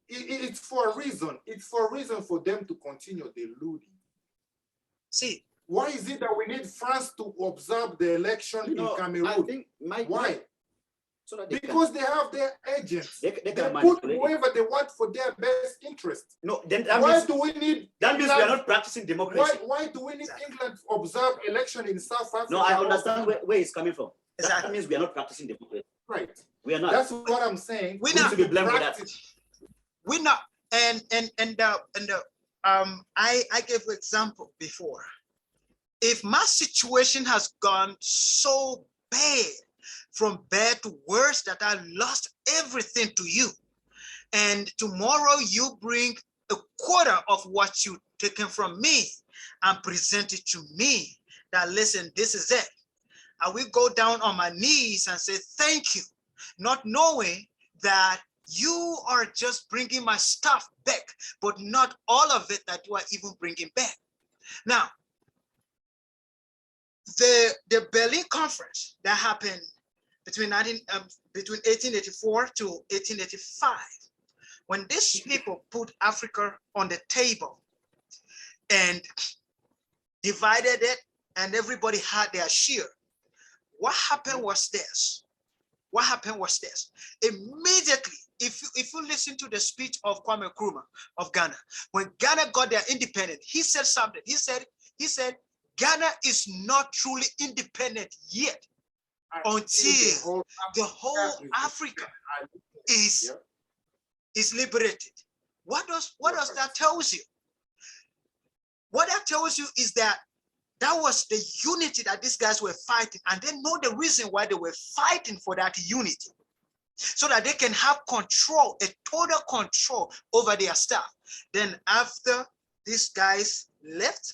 It's for a reason. It's for a reason for them to continue deluding. See, why is it that we need France to observe the election in Cameroon? I think why? So that because they have their agents. They put whoever they want for their best interest. No, then why do we need? That means we are not practicing democracy. Why do we need England to observe election in South Africa? No, I understand where it's coming from. Exactly. That means we are not practicing democracy. Right. We are not. That's what I'm saying. We need to be blamed for that. We're not. I gave an example before. If my situation has gone so bad, from bad to worse, that I lost everything to you, and tomorrow you bring a quarter of what you taken from me and present it to me, that listen, this is it. I will go down on my knees and say thank you, not knowing that you are just bringing my stuff back, but not all of it that you are even bringing back. Now, the Berlin Conference that happened between 1884 to 1885, when these people put Africa on the table and divided it, and everybody had their share, what happened was this. What happened was this. Immediately, if you listen to the speech of Kwame Nkrumah of Ghana, when Ghana got their independence, he said something. He said, Ghana is not truly independent yet until the whole Africa is liberated. What does that tell you? What that tells you is that was the unity that these guys were fighting, and they know the reason why they were fighting for that unity, so that they can have control, a total control over their stuff. Then after these guys left,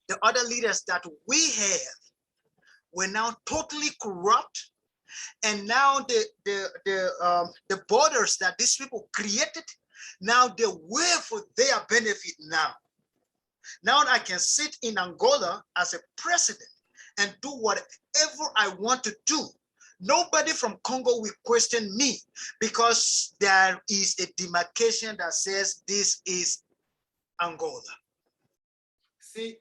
the other leaders that we have were now totally corrupt, And now the borders that these people created, now they work for their benefit now. Now I can sit in Angola as a president and do whatever I want to do. Nobody from Congo will question me because there is a demarcation that says this is Angola. See,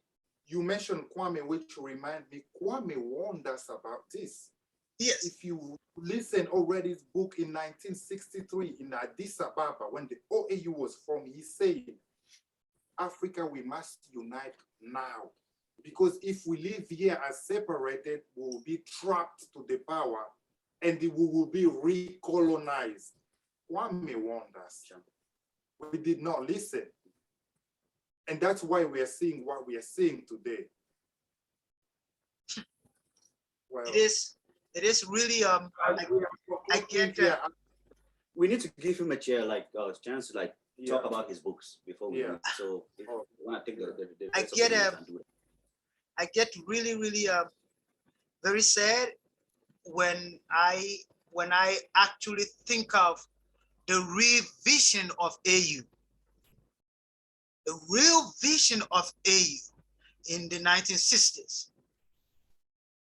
you mentioned Kwame, which remind me, Kwame warned us about this. Yes. If you listen already his book in 1963 in Addis Ababa, when the OAU was formed, he said, Africa, we must unite now. Because if we live here as separated, we will be trapped to the power and we will be recolonized. Kwame warned us. We did not listen. And that's why we are seeing what we are seeing today. Well, it is really I get we need to give him a chair, like chance to talk about his books before we leave. So if you want to take the I get really very sad when I actually think of the real vision of AU. The real vision of AU in the 1960s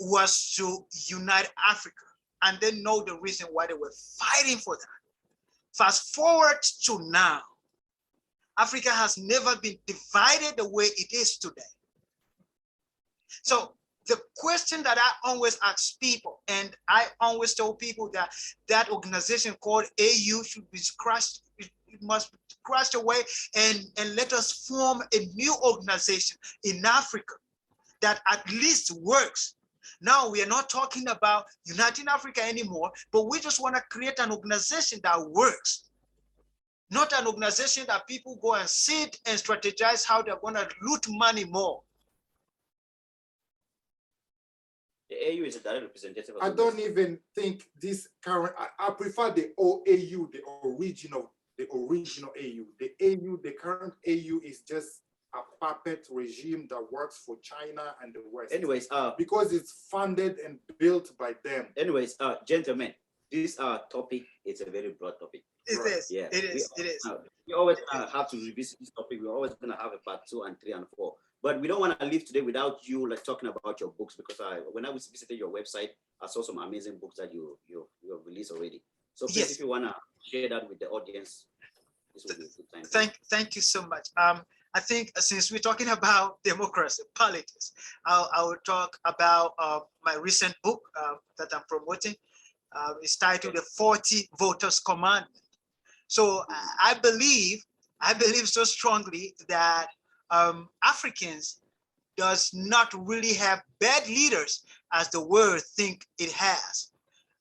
was to unite Africa, and they know the reason why they were fighting for that. Fast forward to now, Africa has never been divided the way it is today. So the question that I always ask people, and I always tell people that that organization called AU should be crushed, it must be crushed away, and let us form a new organization in Africa that at least works. Now we are not talking about uniting Africa anymore, but we just want to create an organization that works. Not an organization that people go and sit and strategize how they're going to loot money more. The AU is a direct representative. I don't even think this current, I prefer the OAU, the original AU. The current AU is just a puppet regime that works for China and the West. Anyways, because it's funded and built by them. Anyways, gentlemen, this topic is a very broad topic. It is. Yeah, it is. We always have to revisit this topic. We're always going to have a part 2 and 3 and 4. But we don't want to leave today without you talking about your books, because when I visited your website, I saw some amazing books that you have released already. So please, if you want to share that with the audience, this will be a good time. Thank you so much. I think since we're talking about democracy, politics, I will talk about my recent book that I'm promoting. It's titled The 40 Voters Commandment. So I believe so strongly that Africans does not really have bad leaders as the world think it has.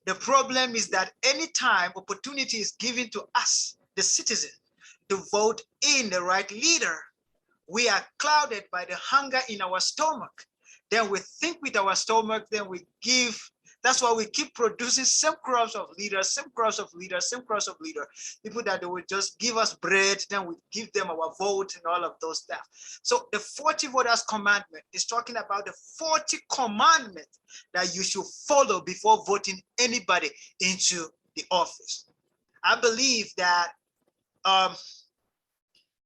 The problem is that anytime opportunity is given to us, the citizen, to vote in the right leader, we are clouded by the hunger in our stomach. Then we think with our stomach, then we give. That's why we keep producing same crops of leaders, same crops of leaders, same crops of leaders. People that they will just give us bread, then we give them our vote and all of those stuff. So the 40 voters commandment is talking about the 40 commandments that you should follow before voting anybody into the office. I believe that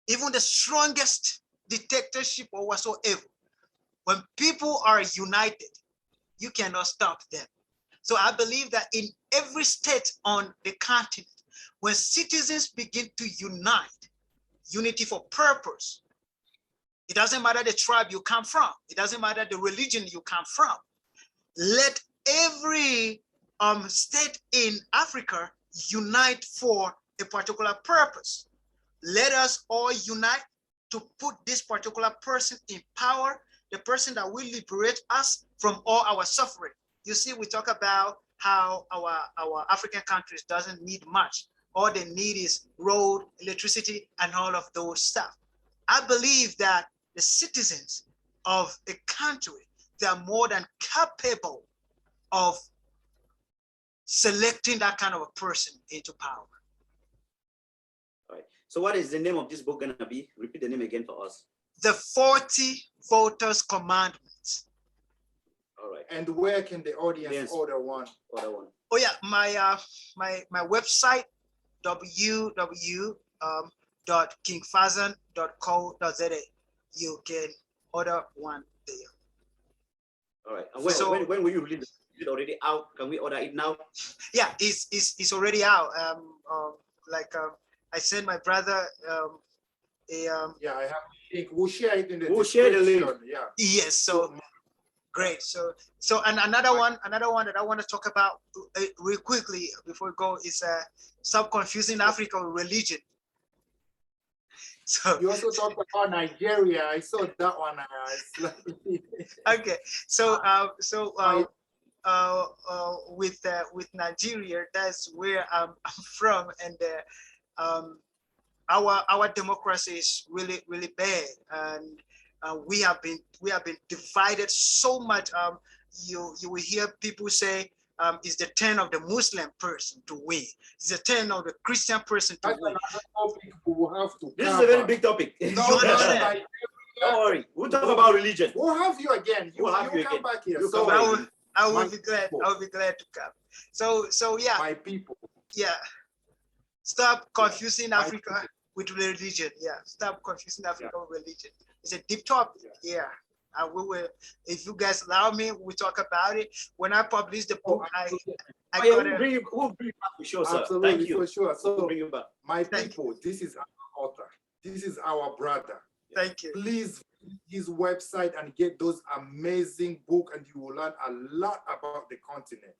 even the strongest dictatorship or whatsoever, when people are united, you cannot stop them. So I believe that in every state on the continent, when citizens begin to unite, unity for purpose, it doesn't matter the tribe you come from, it doesn't matter the religion you come from. Let every state in Africa unite for a particular purpose. Let us all unite to put this particular person in power, the person that will liberate us from all our suffering. You see, we talk about how our African countries doesn't need much. All they need is road, electricity, and all of those stuff. I believe that the citizens of a country, they are more than capable of selecting that kind of a person into power. All right. So what is the name of this book going to be? Repeat the name again for us. The 40 Voters Commandments. All right. And where can the audience order one? Oh yeah, my website, www.kingfazen.co.za. You can order one there. All right. And So- when will you release it? Is it already out? Can we order it now? Yeah, it's already out. I sent my brother Yeah, I have a link. We'll share it in the We'll share the link. description. Yeah. yes, so great. So and another one that I want to talk about real quickly before we go is stop confusing Africa with religion. So You also talked about Nigeria. I saw that one. It's like- okay, with Nigeria, that's where I'm from, and our democracy is really bad, and we have been divided so much. You will hear people say it's the turn of the Muslim person to win. It's the turn of the Christian person to That's win. another topic we will have to This is a very cover. big topic. No, You no, understand? Nigeria. Don't worry. We'll talk about religion. We'll have you again. We'll have you come again. back here. You So, come I back. will, I will My be glad. people. I will be glad to come. So yeah, my people. yeah. Stop confusing My Africa with religion. Yeah, stop confusing Africa with religion. It's a deep topic. Yeah. And we will, if you guys allow me, we'll talk about it. When I publish the book, I Oh, yeah, got we'll a, bring you back for sure, sir. Absolutely, Thank you. for sure. We'll So, bring you back. my Thank people, this is our author. This is our brother. thank you. Please visit his website and get those amazing book, and you will learn a lot about the continent.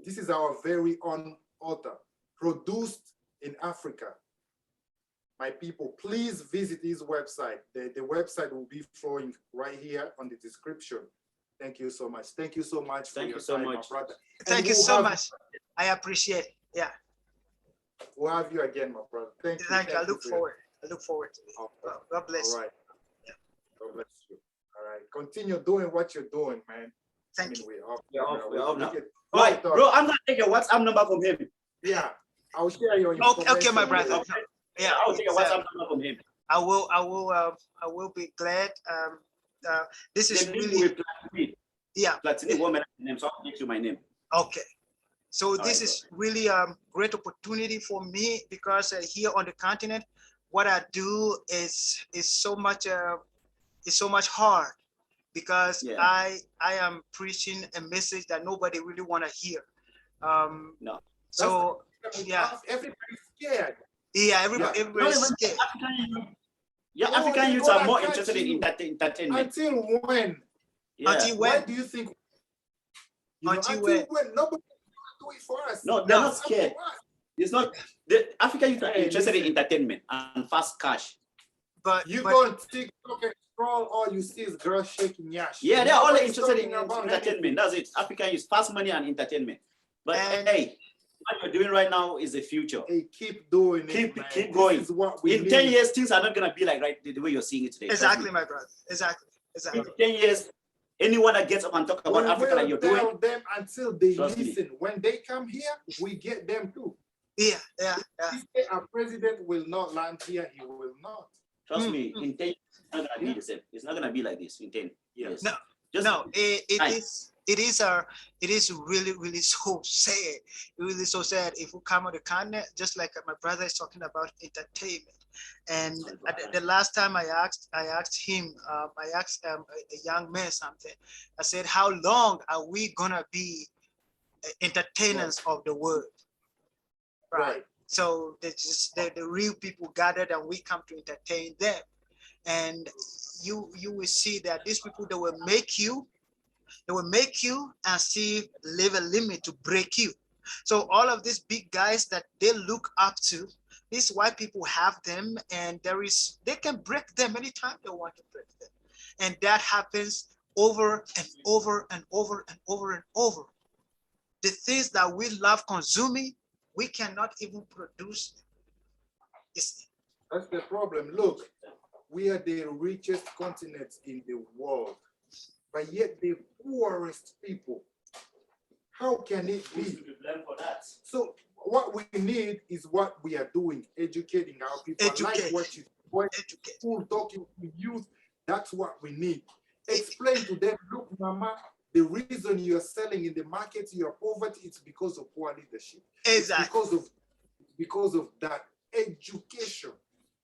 This is our very own author, produced in Africa. My people, please visit his website. The website will be flowing right here on the description. Thank you so much. Thank you so much for Thank your you so time, much. my brother. And Thank you we'll so have- much. I appreciate it. Yeah. We'll have you again, my brother. Thank you. Thank you. I Thank look for your- forward. I look forward to it. All right. God bless All you. right. God bless you. All right. Continue doing what you're doing, man. Thank you. we're off. We're off- we're off now. can- Right, talk. bro, I'm gonna take your WhatsApp number from him. Yeah. I'll share your Okay, information. okay, my brother. later. Okay. Yeah, I'll take your it's, WhatsApp number from him. I will be glad. This is The name really, will Platini. yeah. Platini woman name, so I'll give you my name. Okay. So this right, is really a great opportunity for me because here on the continent, what I do is so much hard because Yeah. I am preaching a message that nobody really want to hear. No. So yeah, Everybody's scared. yeah, everybody's Not even scared. African youth. Yeah, Oh, African they youths gonna are more catch interested in you. entertainment. Until when? Yeah. Until Why when? do you think? Until until when? when? Nobody will do it for us. No, they're No. not It's up scared. to us. It's not the African youth are Hey, interested in listen. entertainment and fast cash. But You but go on TikTok and scroll, all you see is girls shaking yash. Yeah, they're only Nobody's interested in talking about entertainment. anything. That's it. African youth, fast money and entertainment. But And- hey, what you're doing right now is the future. Hey, keep doing Keep- it, man. keep going. This is what we In need. 10 years, things are not gonna be like the way you're seeing it today. Trust exactly, me. my brother. Exactly. In 10 years, anyone that gets up and talk about We Africa like will you're tell doing, them until they Trust me. listen. When they come here, we get them too. Yeah. If they- our president will not land here, he will not. trust Mm, me, in 10 years, it's not gonna be Yeah. the same. It's not gonna be like this in 10 years. No, Just No, time. it is really so sad. Really so sad if we come on the continent, just like my brother is talking about entertainment. And the last time I asked him, I asked a young man something. I said, how long are we gonna be entertainers of the world? Right. So the real people gathered and we come to entertain them. And you will see that these people, they will make you and still leave a limit to break you. So all of these big guys that they look up to, these white people have them, and they can break them anytime they want to break them. And that happens over and over and over and over and over. The things that we love consuming, we cannot even produce. That's the problem. Look, we are the richest continent in the world, but yet the poorest people. How can it be? for that. So what we need is what we are doing, educating our people. I like Educate. what you Educate. school talking to youth. That's what we need. Explain to them, look, mama, The reason you're selling in the market, your poverty, it's because of poor leadership. Exactly. It's because of that education.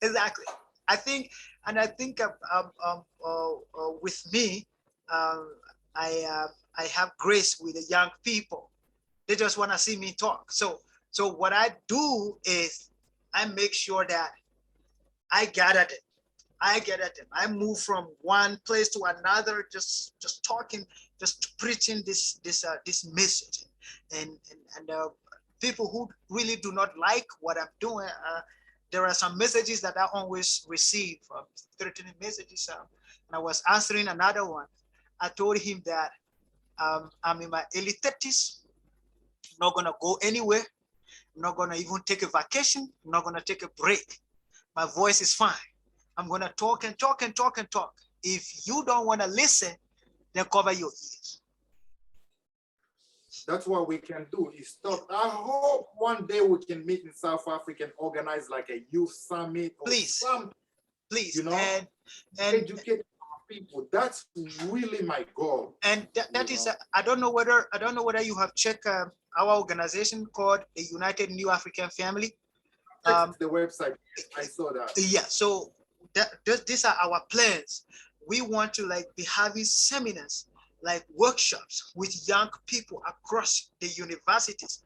Exactly. I think with me, I have grace with the young people. They just want to see me talk. So what I do is I make sure that I gather them. I move from one place to another, just talking, just preaching this message, and people who really do not like what I'm doing. There are some messages that I always receive, threatening messages, and I was answering another one. I told him that I'm in my early 30s, not gonna go anywhere, not gonna even take a vacation, not gonna take a break. My voice is fine. I'm gonna talk and talk and talk and talk. If you don't wanna listen, then cover your ears. That's what we can do is talk. I hope one day we can meet in South Africa and organize like a youth summit or something. Please, you know, and educate people. That's really my goal. And that is, I don't know whether you have checked our organization called the United New African Family. The website, I saw that. Yeah, so these are our plans. We want to like be having seminars, like workshops with young people across the universities,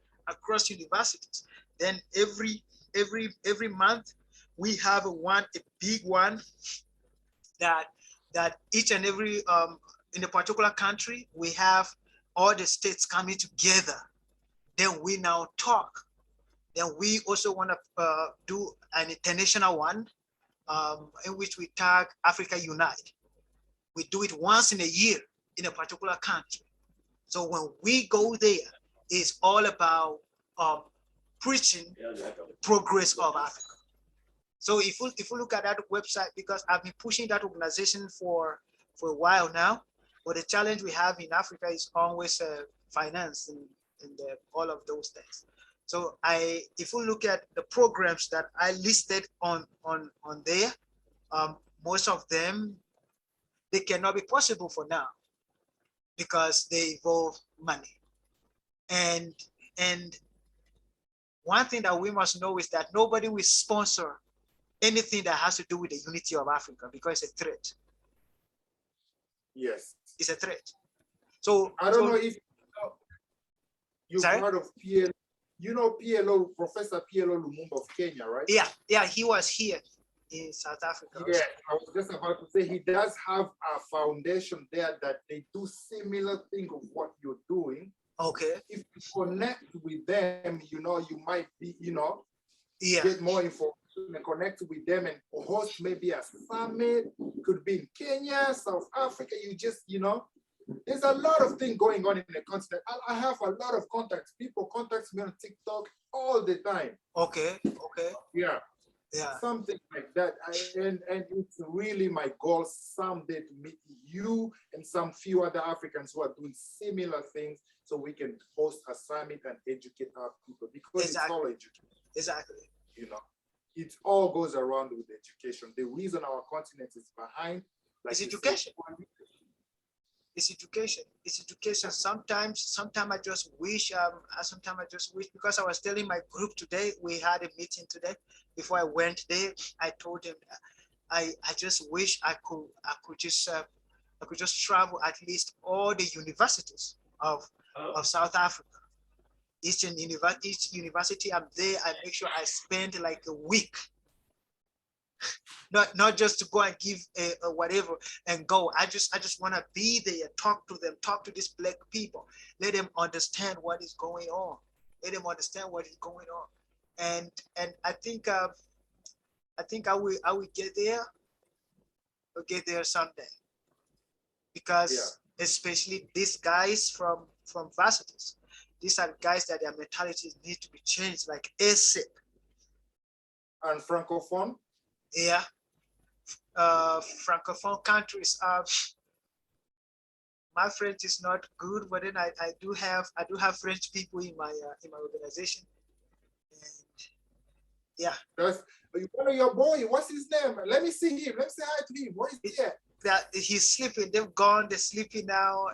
Then every month we have a big one that each and every in a particular country we have all the states coming together. Then we now talk. Then we also want to do an international one in which we tag Africa Unite. We do it once in a year in a particular country. So when we go there, it's all about preaching progress of Africa. So if you look at that website, because I've been pushing that organization for a while now, but the challenge we have in Africa is always finance and all of those things. So if you look at the programs that I listed on there, most of them, they cannot be possible for now because they involve money. And one thing that we must know is that nobody will sponsor anything that has to do with the unity of Africa because it's a threat. Yes. It's a threat. So I don't know if you've sorry? heard of PLO. You know PLO, Professor PLO Lumumba of Kenya, right? Yeah, he was here in South Africa. Yeah, I was just about to say he does have a foundation there that they do similar thing of what you're doing. Okay. If you connect with them, you might be, get more information and connect with them and host maybe a summit. Could be in Kenya, South Africa. You just, there's a lot of things going on in the continent. I have a lot of contacts. People contact me on TikTok all the time. Okay. Yeah. Yeah. Something like that. And it's really my goal someday to meet you and some few other Africans who are doing similar things so we can host a summit and educate our people because It's all education. Exactly. It all goes around with education. The reason our continent is behind is education. It's education. Sometimes I just wish, because I was telling my group today, we had a meeting today. Before I went there, I told them, I just wish I could just travel at least all the universities of South Africa. Each university I'm there, I make sure I spend like a week. Not just to go and give a whatever and go. I just want to be there, talk to them, talk to these black people, let them understand what is going on. And I think I will get there. I'll get there someday. Because especially these guys from varsities, these are guys that their mentalities need to be changed like ASAP. And Francophone? Yeah. Francophone countries. My French is not good, but then I do have French people in my organization. And yeah. That's one of your boy. What's his name? Let me see him. Let me say hi to him. What is that? that he's sleeping. They've gone. They're sleeping now.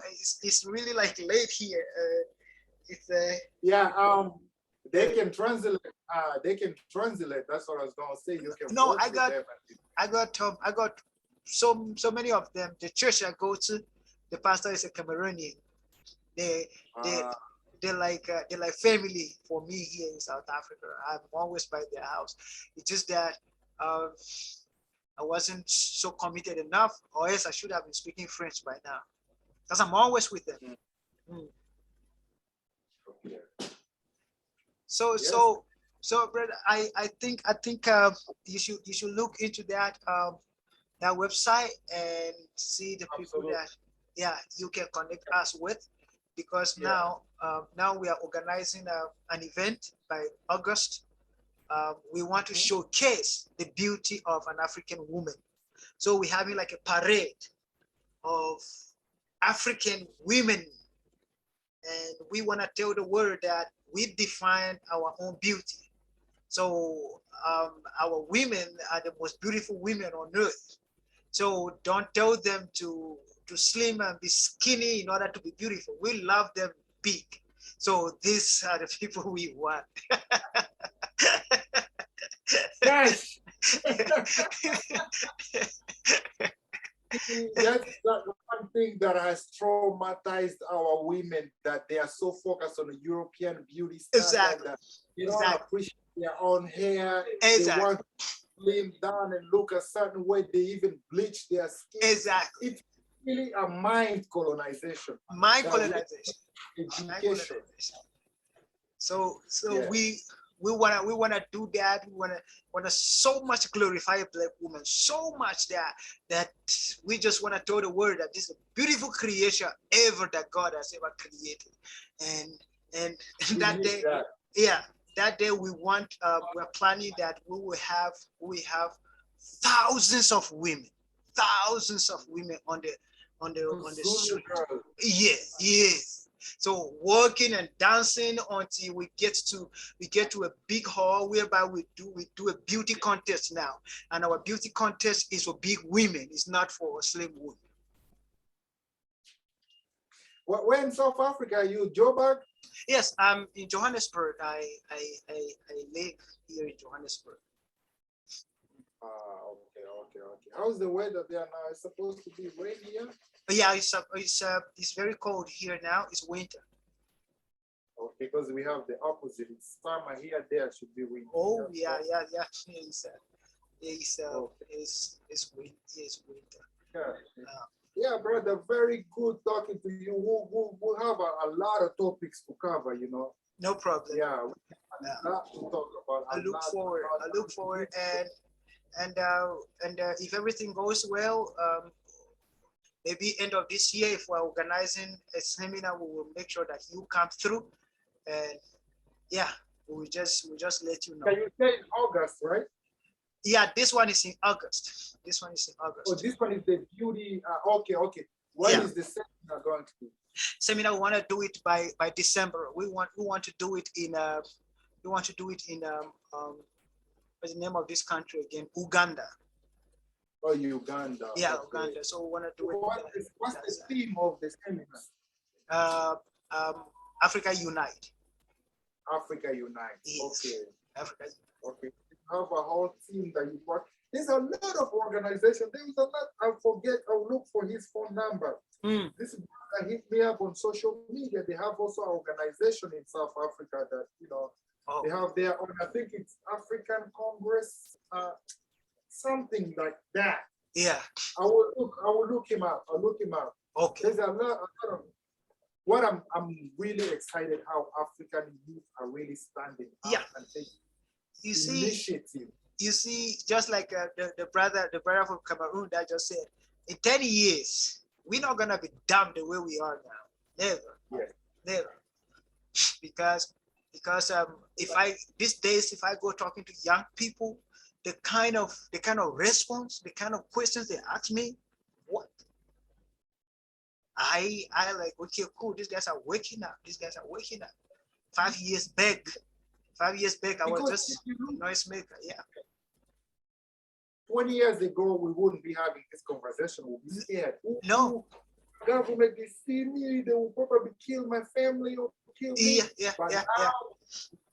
It's really like late here. It's yeah. They can translate. They can translate. That's what I was gonna say. You can no. work with them. I got so many of them. The church I go to, the pastor is a Cameroonian. They they they're like family for me here in South Africa. I'm always by their house. It's just that I wasn't so committed enough, or else I should have been speaking French by now, because I'm always with them. Mm. Okay. So Yes. so brother, I think you should look into that that website and see the people Absolutely. that you can connect us with, because Yeah. now we are organizing an event by August. We want to showcase the beauty of an African woman. So we're having like a parade of African women, and we want to tell the world that we define our own beauty. So our women are the most beautiful women on earth. So don't tell them to slim and be skinny in order to be beautiful. We love them big. So these are the people we want. Yes. That's one thing that has traumatized our women, that they are so focused on the European beauty standard Exactly. that they don't appreciate their own hair. Exactly. They want to slim down and look a certain way. They even bleach their skin. Exactly. It's really a mind colonization. Mind colonization. Education. So Yeah. we wanna do that. We wanna so much glorify a black woman, so much that we just wanna tell the world that this is a beautiful creation ever that God has ever created. And that day, that day we want we're planning that we have thousands of women on the street. Yes. So working and dancing until we get to a big hall whereby we do a beauty contest now, and our beauty contest is for big women. It's not for slim women. Where in South Africa are you, Joburg? Yes, I'm in Johannesburg. I live here in Johannesburg. Okay. How's the weather there now? It's supposed to be rainy here. Yeah, it's very cold here now. It's winter. Oh, because we have the opposite. It's summer here. There should be winter. Oh yeah. It's winter. Yeah, brother. Very good talking to you. We'll have a lot of topics to cover. You know. No problem. Yeah. A lot to talk about. I look forward, and if everything goes well, maybe end of this year, if we're organizing a seminar, we will make sure that you come through, and yeah, we'll just let you know. Can you say in August, right? Yeah, this one is in August. Oh, this one is the beauty. Okay. When is the seminar going to be? Seminar, we want to do it by December. We want to do it in what's the name of this country again? Uganda. Oh, Uganda. Yeah, okay. Uganda. So we want to do it. What's the theme of the seminar? Africa Unite. Africa Unite. Yes. Okay. Africa. Okay. You have a whole team that you work. There's a lot of organizations. There's a lot. I'll look for his phone number. This brother hit me up on social media. They have also an organization in South Africa that, they have their own, I think it's African Congress, something like that. Yeah. I will look him up. Okay. There's a lot of what I'm really excited how African youth are really standing up and taking initiative. You see, just like the brother from Cameroon that just said, in 10 years, we're not gonna be dumb the way we are now. Never. Yes. Never. Because if I go talking to young people, the kind of response, the kind of questions they ask me, what? I like, okay, cool. These guys are waking up. 5 years back, I was just a noise maker. Yeah. 20 years ago, we wouldn't be having this conversation. We'll be scared. No. Government, they see me, they will probably kill my family or kill me. But now,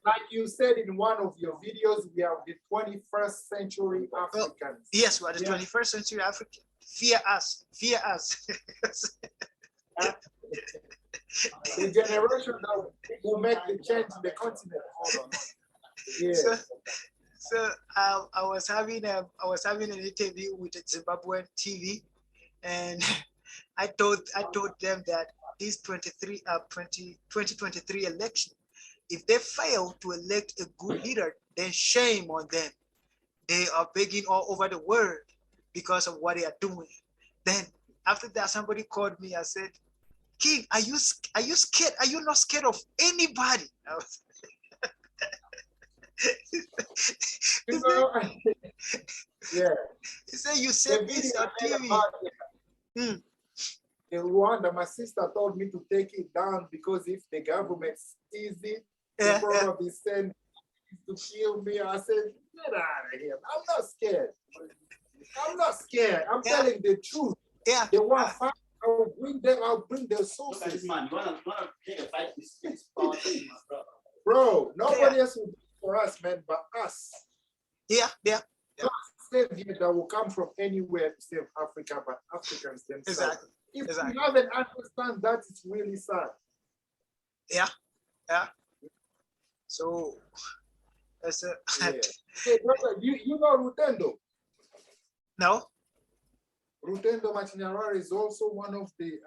like you said in one of your videos, we are the 21st century Africans. Yes, we are the 21st century African. Fear us. Fear us. The generation that will make the change in the continent. Hold on. Yeah. So I was having an interview with a Zimbabwean TV, and I told them that this 2023 election, if they fail to elect a good leader, then shame on them. They are begging all over the world because of what they are doing. Then after that, somebody called me. I said, King, are you scared? Are you not scared of anybody? You know, yeah. He said, you said this on TV. In Rwanda, my sister told me to take it down because if the government sees it, they probably send to kill me. I said, get out of here. I'm not scared. I'm not scared. I'm telling the truth. Yeah. They want fight. I'll bring them. I'll bring their sources. Man, you wanna take a fight with this Bro, nobody else will do it for us, man, but us. Yeah. Savior that will come from anywhere to save Africa, but Africans themselves. Exactly. If you haven't understand that, it's really sad. Yeah. So that's a Hey, brother, you know Rutendo? No. Rutendo Machinyarara is also one of the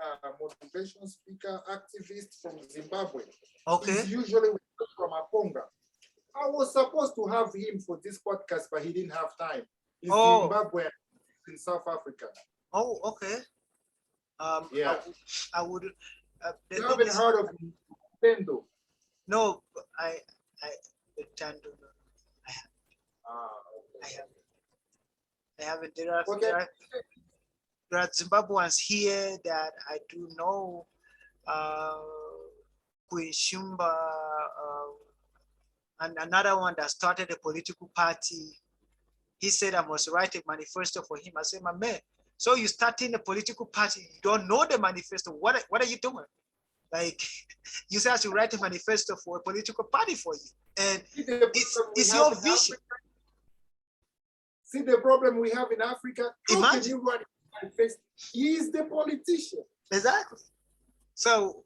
motivational speaker activists from Zimbabwe. Okay. He's usually from Aponga. I was supposed to have him for this podcast, but he didn't have time. He's Zimbabwean in South Africa. Oh, okay. Yeah. I would. You haven't heard of Rutendo? No, I Rutendo. I haven't. There are Zimbabweans here that I do know. Queen Shumba, and another one that started a political party. He said I must write a manifesto for him. I said, my man, so you starting a political party, you don't know the manifesto. What are you doing? Like, you say I should write a manifesto for a political party for you. And it's your vision. See the problem we have in Africa? How Imagine. can you write a manifesto? He is the politician. Exactly. So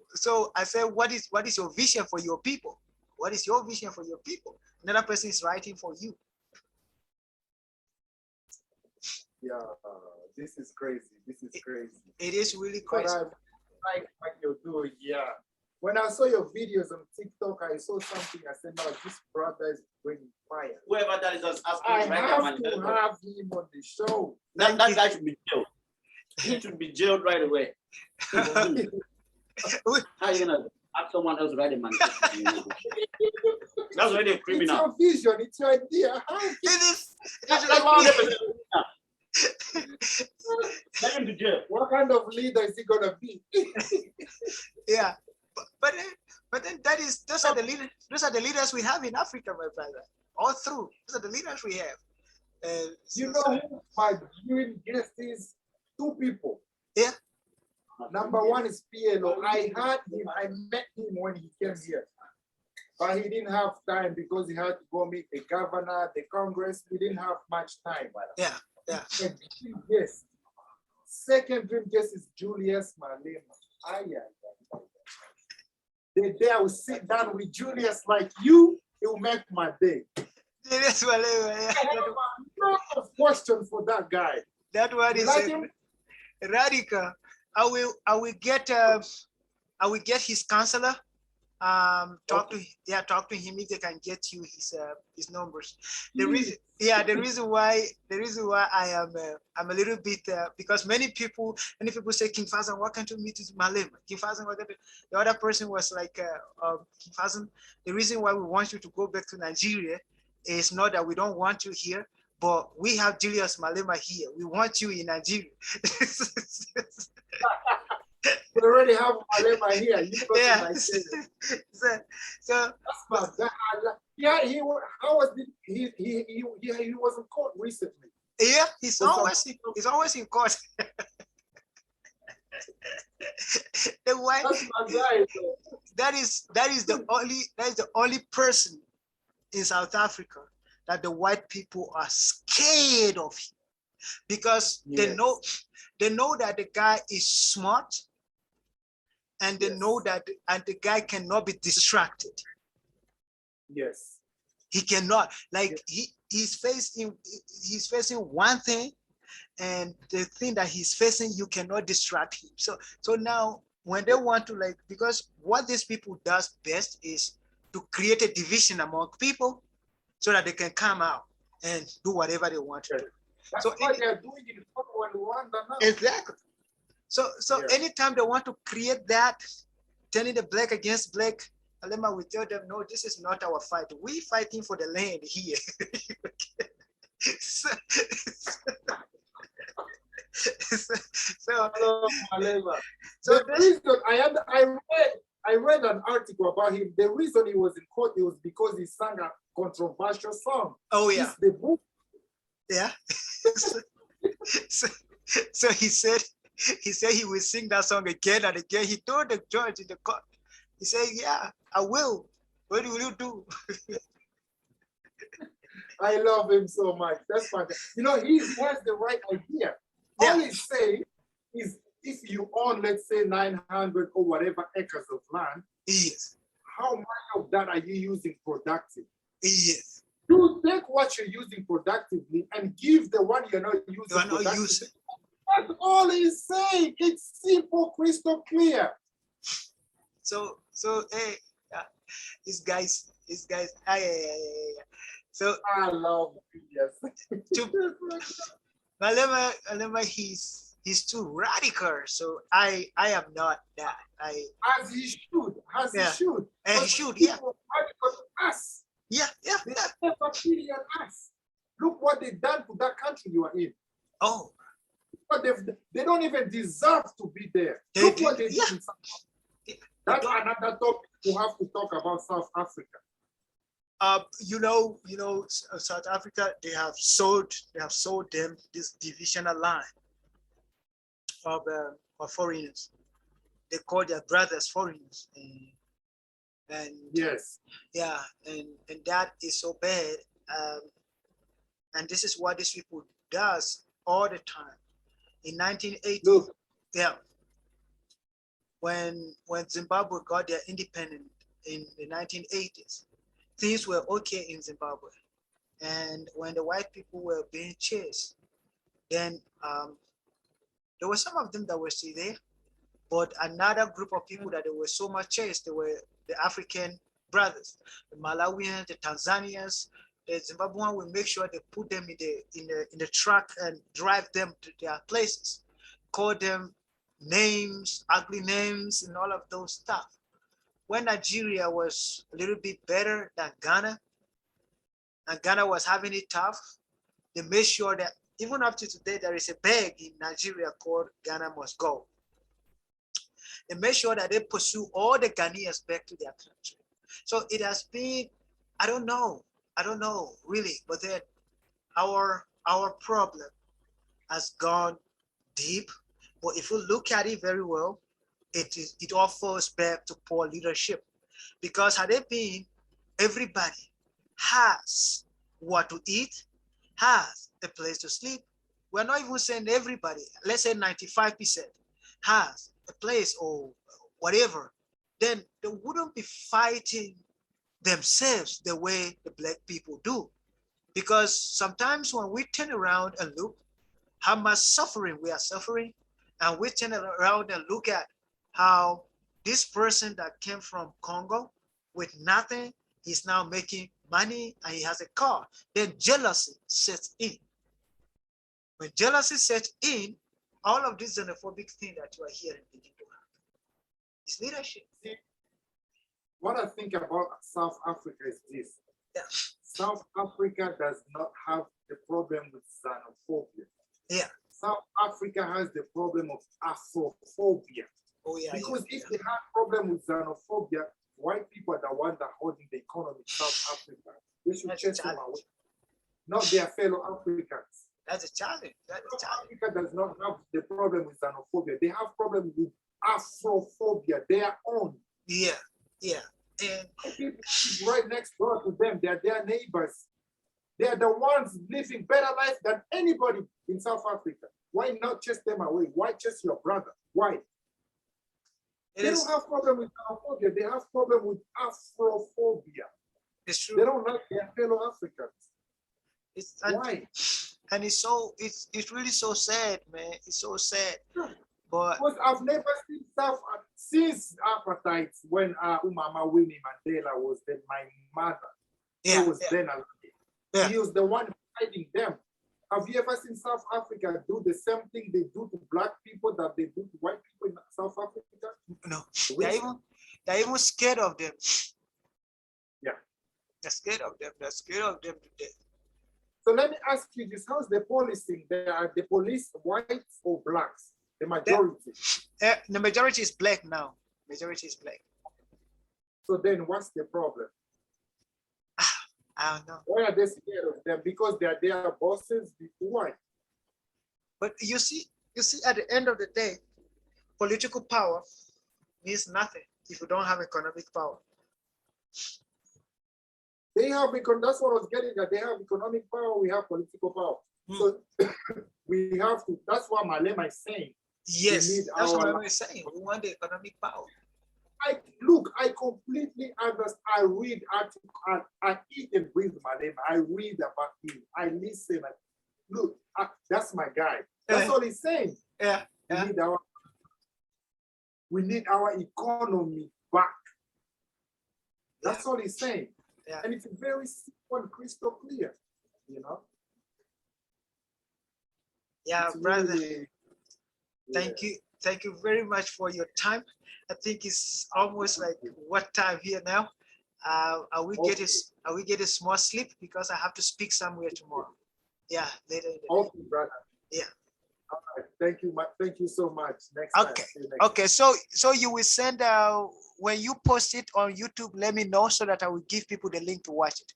I said, what is your vision for your people? What is your vision for your people? Another person is writing for you. Yeah, this is crazy. This is crazy. It is really crazy. But I like what you're doing. Yeah. When I saw your videos on TikTok, I saw something. I said, no, this brother is bringing fire. Whoever that is just asking, I have to have him on the show. That guy should be jailed. He should be jailed right away. How are you gonna have someone else write a manifesto? That's already a criminal. It's your vision. It's your idea. That's 100%. Let him to jail. What kind of leader is he gonna be? Yeah, but then those are the leaders. Those are the leaders we have in Africa, my brother. All through, those are the leaders we have. You know who my dream guest is? Two people. Yeah. Number one is PLO. I met him when he came here. But he didn't have time because he had to go meet the governor, the Congress. He didn't have much time. Yeah. Yes. Second dream guest is Julius Malema. The day I will sit down with Julius like you, it will make my day. Julius Malema, I have a lot of questions for that guy. That one is radical. I will get his counselor. Talk to him if they can get you his numbers. The reason why I'm a little bit because many people say, King Fazen, why can't you meet Malema? King Fazen, the other person was like, King Fazen, the reason why we want you to go back to Nigeria is not that we don't want you here, but we have Julius Malema here. We want you in Nigeria. We already have Malema here. Yeah. Yeah, he was in court recently. Yeah, For some- he's always in court. The white, That's my guy. that is the only person in South Africa that the white people are scared of him, because Yes. they know that the guy is smart, and they Yes. know that the guy cannot be distracted. Yes. He cannot, like, he's facing one thing, and the thing that he's facing, you cannot distract him. So now when they want to, like, because what these people does best is to create a division among people so that they can come out and do whatever they want to do. That's So what they're doing in Congo and Rwanda now. exactly. So Yeah. anytime they want to create that, turning the black against black, Alema, we tell them, no, this is not our fight. We fighting for the land here. so, Hello, Malema. so The reason I read an article about him. The reason he was in court, it was because he sang a controversial song. oh yeah, It's the book. yeah. so he said he will sing that song again and again. He told the judge in the court, he said, yeah, I will. What will you do? I love him so much. That's fantastic. You know, he has the right idea. Yeah. All he's saying is, if you own, let's say, 900 or whatever acres of land, Yes, how much of that are you using productive? yes. You take what you're using productively and give the one you're not using You are not productively. using. That's all he's saying. It's simple, crystal clear. So hey, these guys, so I love it, yes. to Malema, he's too radical. So I am not that. As he should, as Yeah. he should. And he But should, people yeah. are radical to us. Yeah. They never pity on us. Look what they've done to that country you are in. Oh, But they don't even deserve to be there. They Look did- what they did yeah. in South Africa. That's another topic we have to talk about South Africa. you know, South Africa, they have sold them this divisional line of foreigners. They call their brothers foreigners, and Yes. yeah, and that is so bad. And this is what these people does all the time. In 1980, Look, yeah, when Zimbabwe got their independence in the 1980s, things were okay in Zimbabwe. And when the white people were being chased, then there were some of them that were still there, but another group of people that they were so much chased, they were the African brothers, the Malawians, the Tanzanians, the Zimbabwean will make sure they put them in the truck and drive them to their places, call them names, ugly names, and all of those stuff. When Nigeria was a little bit better than Ghana, and Ghana was having it tough, they made sure that even up to today, there is a bag in Nigeria called Ghana Must Go. They made sure that they pursue all the Ghanaians back to their country. So it has been, I don't know really, but then our problem has gone deep. But if you look at it very well, it all falls back to poor leadership. Because had it been everybody has what to eat, has a place to sleep, we're not even saying everybody, let's say 95% has a place or whatever, then they wouldn't be fighting themselves the way the black people do. Because sometimes when we turn around and look how much suffering we are suffering, and we turn around and look at how this person that came from Congo with nothing is now making money and he has a car, then jealousy sets in. When jealousy sets in, all of this xenophobic thing that you are hearing begin to happen. It's leadership. See, what I think about South Africa is this. Yeah. South Africa does not have the problem with xenophobia. Yeah. South Africa has the problem of Afrophobia. Oh yeah. Because yeah, if they have problem with xenophobia, white people are the ones that are holding the economy in South Africa. They should That's chase them challenge. away, not their fellow Africans. That's a challenge. That's a South challenge. Africa does not have the problem with xenophobia. They have problem with Afrophobia, their own. Yeah, yeah. And People right next door to them, they're their neighbors. They're the ones living better life than anybody in South Africa. Why not chase them away? Why chase your brother? Why? They don't have problem with xenophobia. They have problem with Afrophobia. it's true. They don't like their fellow Africans. Why? And it's really so sad, man. It's so sad. But because I've never seen since apartheid when Umama Winnie Mandela was then my mother. yeah, He was then alive. Yeah. He was the one fighting them. Have you ever seen South Africa do the same thing they do to black people that they do to white people in South Africa? no, they're even scared of them. Yeah. They're scared of them. They're scared of them to death. So let me ask you this: how's the policing? Are the police whites or blacks? The majority. The majority is black now. Majority is black. So then, what's the problem? I don't know. Why are they scared of them? Because they are their bosses. Why? But you see, at the end of the day, political power means nothing if you don't have economic power. They have that's what I was getting at. They have economic power, we have political power. So we have to, that's what Malema is saying. Yes, that's what I'm saying. We want the economic power. I completely understand. I read articles, I eat and breathe Malema. I read about him. I listen. Look, that's my guy. That's all he's saying. Yeah. We need our economy back. That's all he's saying. Yeah. And it's very simple and crystal clear, you know? Yeah, it's brother. Really, Thank you. Thank you very much for your time. I think it's almost like what time here now? Are we get a small sleep because I have to speak somewhere tomorrow? Yeah, later in the day. Okay, brother. Yeah. All right. Thank you so much. Next Okay. time. Okay. So you will send when you post it on YouTube, let me know so that I will give people the link to watch it.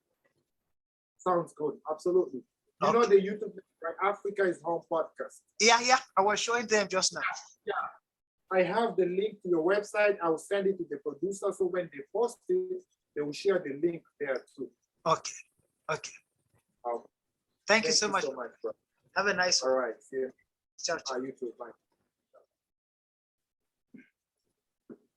Sounds good. Absolutely. You Okay. know the YouTube, right? Africa is Home podcast. Yeah. I was showing them just now. Yeah. I have the link to your website. I will send it to the producer. So when they post it, they will share the link there too. Okay. Thank you so much. Bro. Have a nice one. All right. See you. Ciao, ciao. You too. Bye.